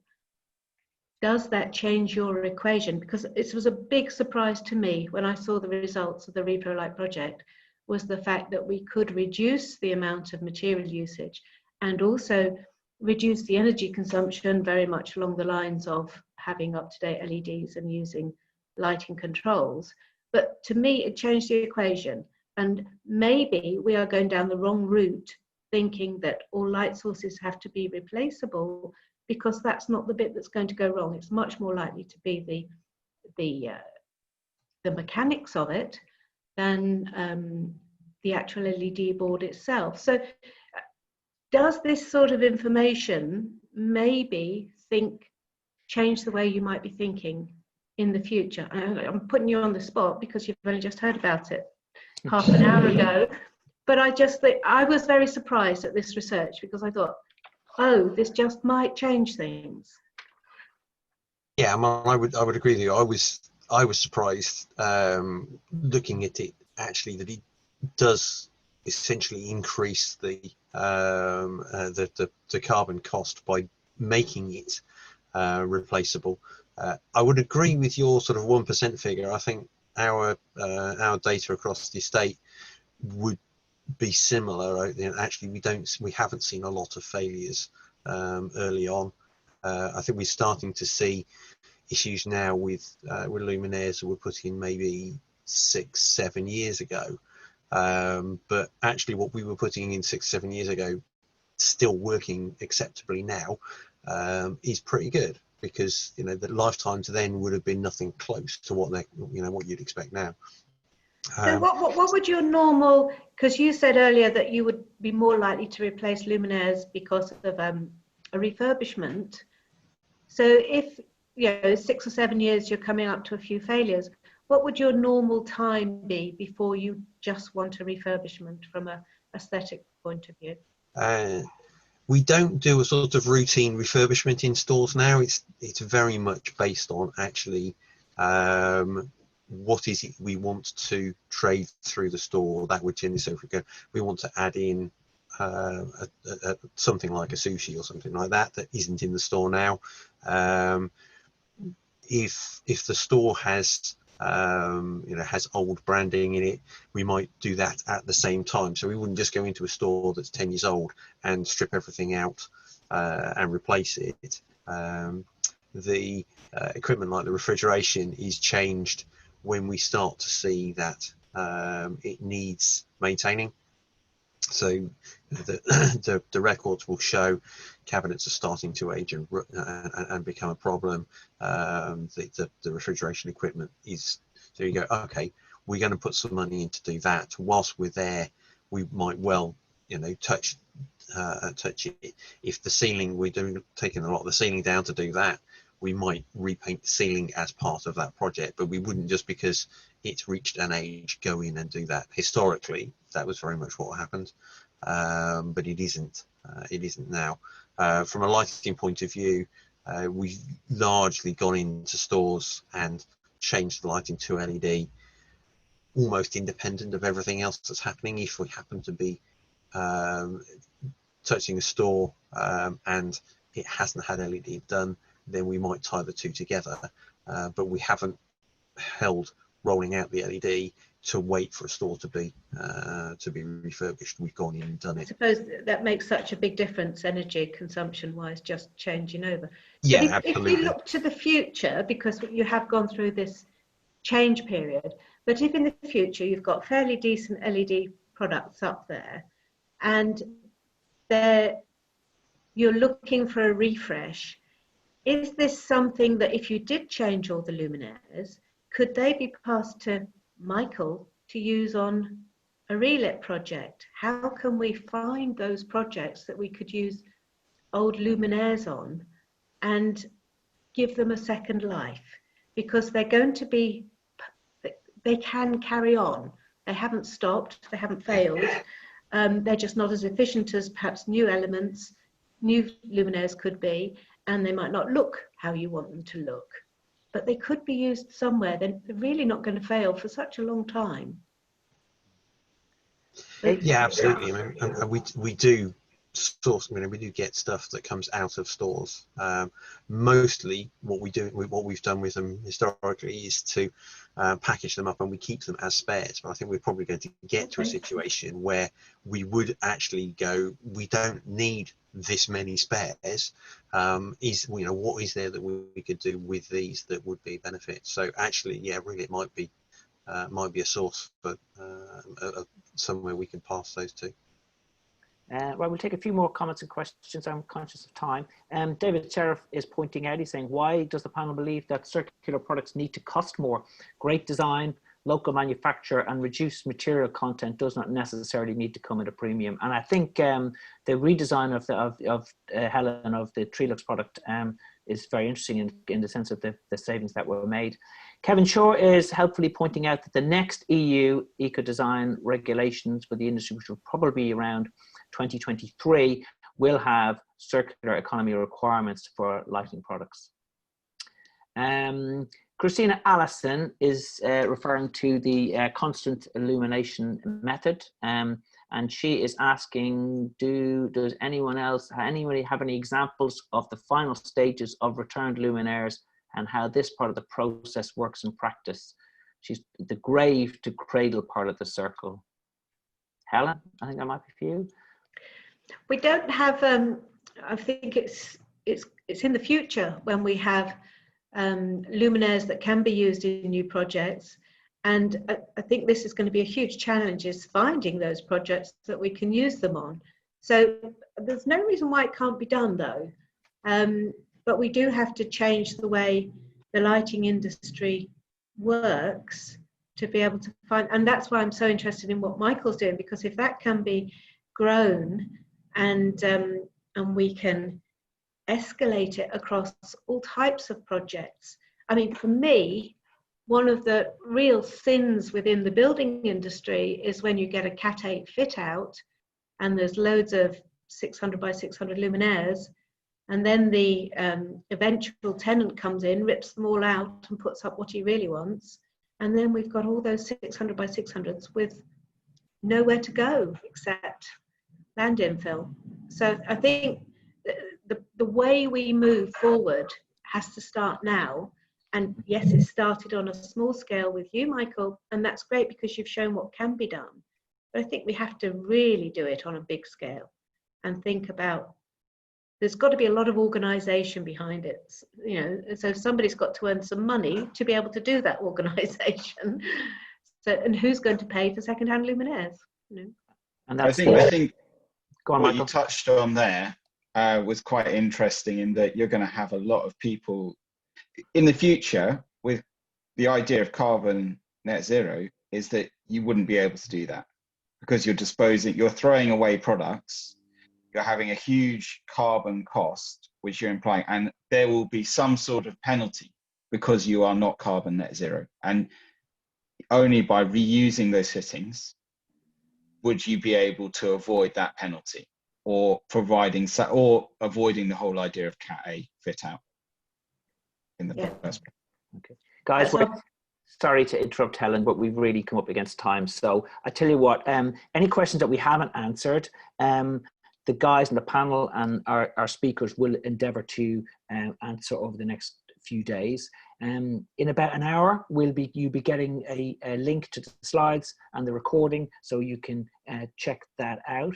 S4: does that change your equation? Because it was a big surprise to me when I saw the results of the Recolight project, was the fact that we could reduce the amount of material usage and also reduce the energy consumption, very much along the lines of having up-to-date LEDs and using lighting controls. But to me, it changed the equation. And maybe we are going down the wrong route, thinking that all light sources have to be replaceable, because that's not the bit that's going to go wrong. It's much more likely to be the mechanics of it than the actual LED board itself. So does this sort of information maybe change the way you might be thinking in the future? I'm putting you on the spot because you've only just heard about it half an hour ago, but I was very surprised at this research, because I thought, oh, this just might change things.
S6: Yeah, I would agree with you. I was surprised looking at it, actually, that it does essentially increase the carbon cost by making it replaceable. I would agree with your sort of 1% figure. I think our data across the estate would be similar. Actually, we haven't seen a lot of failures early on. I think we're starting to see issues now with luminaires that were put in maybe 6-7 years ago. But actually what we were putting in 6-7 years ago, still working acceptably now, is pretty good, because the lifetimes then would have been nothing close to what you'd expect now.
S4: So what would your normal, because you said earlier that you would be more likely to replace luminaires because of a refurbishment. So if 6 or 7 years you're coming up to a few failures, what would your normal time be before you just want a refurbishment from a aesthetic point of view?
S6: We don't do a sort of routine refurbishment in stores now. It's very much based on actually what is it we want to trade through the store. That would generally, so if we want to add in something like a sushi or something like that isn't in the store now. If the store has has old branding in it, we might do that at the same time. So we wouldn't just go into a store that's 10 years old and strip everything out and replace it. The equipment like the refrigeration is changed when we start to see that it needs maintaining. So the records will show cabinets are starting to age and become a problem. The refrigeration equipment is, so you go, okay, we're going to put some money in to do that. Whilst we're there, we might well, touch it. If the ceiling, we're taking a lot of the ceiling down to do that, we might repaint the ceiling as part of that project, but we wouldn't just because it's reached an age go in and do that. Historically, that was very much what happened, but it isn't. It isn't now. From a lighting point of view, we've largely gone into stores and changed the lighting to LED, almost independent of everything else that's happening. If we happen to be touching a store and it hasn't had LED done, then we might tie the two together, but we haven't held rolling out the LED to wait for a store to be refurbished. We've gone in and done it.
S4: I suppose that makes such a big difference, energy consumption wise, just changing over.
S6: Yeah,
S4: but
S6: absolutely.
S4: If we look to the future, because you have gone through this change period, but if in the future you've got fairly decent LED products up there, and you're looking for a refresh, is this something that if you did change all the luminaires, could they be passed to Michael to use on a relit project? How can we find those projects that we could use old luminaires on and give them a second life? Because they're going to be, they can carry on. They haven't stopped, they haven't failed. They're just not as efficient as perhaps new elements, new luminaires could be, and they might not look how you want them to look, but they could be used somewhere. They're really not going to fail for such a long time.
S6: Yeah, absolutely. I mean, and we do source. We do get stuff that comes out of stores. Mostly, what we've done with them historically is to package them up and we keep them as spares. But I think we're probably going to get to a situation where we would actually go, we don't need this many spares. What is there that we could do with these that would be benefit? So actually, yeah, really, it might be a source for somewhere we can pass those to.
S1: Right, we'll take a few more comments and questions. I'm conscious of time. David Sheriff is pointing out, he's saying, why does the panel believe that circular products need to cost more? Great design, local manufacture and reduced material content does not necessarily need to come at a premium. And I think the redesign of Helen of the Thorlux product is very interesting in the sense of the savings that were made. Kevin Shaw is helpfully pointing out that the next EU eco-design regulations for the industry, which will probably be around 2023, will have circular economy requirements for lighting products. Christina Allison is referring to the constant illumination method, and she is asking, does anybody have any examples of the final stages of returned luminaires and how this part of the process works in practice? She's the grave to cradle part of the circle. Helen, I think that might be for you.
S4: We don't have, I think it's in the future when we have luminaires that can be used in new projects. And I think this is going to be a huge challenge, is finding those projects that we can use them on. So there's no reason why it can't be done though. But we do have to change the way the lighting industry works to be able to find, and that's why I'm so interested in what Michael's doing, because if that can be grown and we can escalate it across all types of projects. I mean, for me, one of the real sins within the building industry is when you get a Cat 8 fit out and there's loads of 600 by 600 luminaires, and then the eventual tenant comes in, rips them all out and puts up what he really wants, and then we've got all those 600 by 600s with nowhere to go except land infill. So I think the way we move forward has to start now. And yes, it started on a small scale with you, Michael, and that's great because you've shown what can be done. But I think we have to really do it on a big scale and think about, there's got to be a lot of organisation behind it, you know, so somebody's got to earn some money to be able to do that organisation. So, and who's going to pay for second-hand luminaires? You know?
S1: And that's
S7: I think
S1: go on,
S7: what
S1: Michael.
S7: you touched on there was quite interesting, in that you're going to have a lot of people in the future with the idea of carbon net zero, is that you wouldn't be able to do that because you're throwing away products, you're having a huge carbon cost, which you're implying, and there will be some sort of penalty because you are not carbon net zero. And only by reusing those fittings would you be able to avoid that penalty, or avoiding the whole idea of Cat A fit out in the first place.
S1: Okay, guys, sorry to interrupt, Helen, but we've really come up against time. So I tell you what, any questions that we haven't answered, the guys in the panel and our speakers will endeavour to answer over the next few days. In about an hour, you'll be getting a link to the slides and the recording, so you can check that out.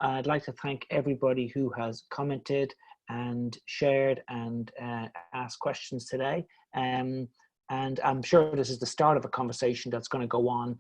S1: I'd like to thank everybody who has commented and shared and asked questions today. And I'm sure this is the start of a conversation that's going to go on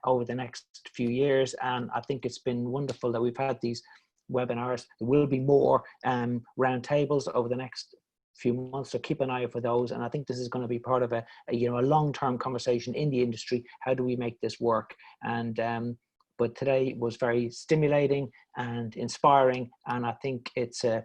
S1: over the next few years. And I think it's been wonderful that we've had these webinars. There will be more roundtables over the next few months, so keep an eye out for those. And I think this is going to be part of a long-term conversation in the industry. How do we make this work? And but today was very stimulating and inspiring, and I think it's a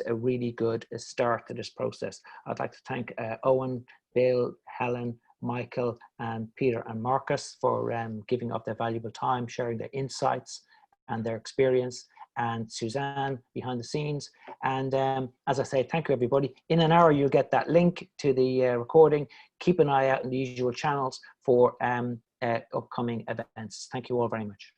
S1: really good start to this process. I'd like to thank Owen, Bill, Helen, Michael, and Peter and Marcus for giving up their valuable time, sharing their insights and their experience, and Suzanne behind the scenes. And as I say, thank you, everybody. In an hour, you'll get that link to the recording. Keep an eye out in the usual channels for upcoming events. Thank you all very much.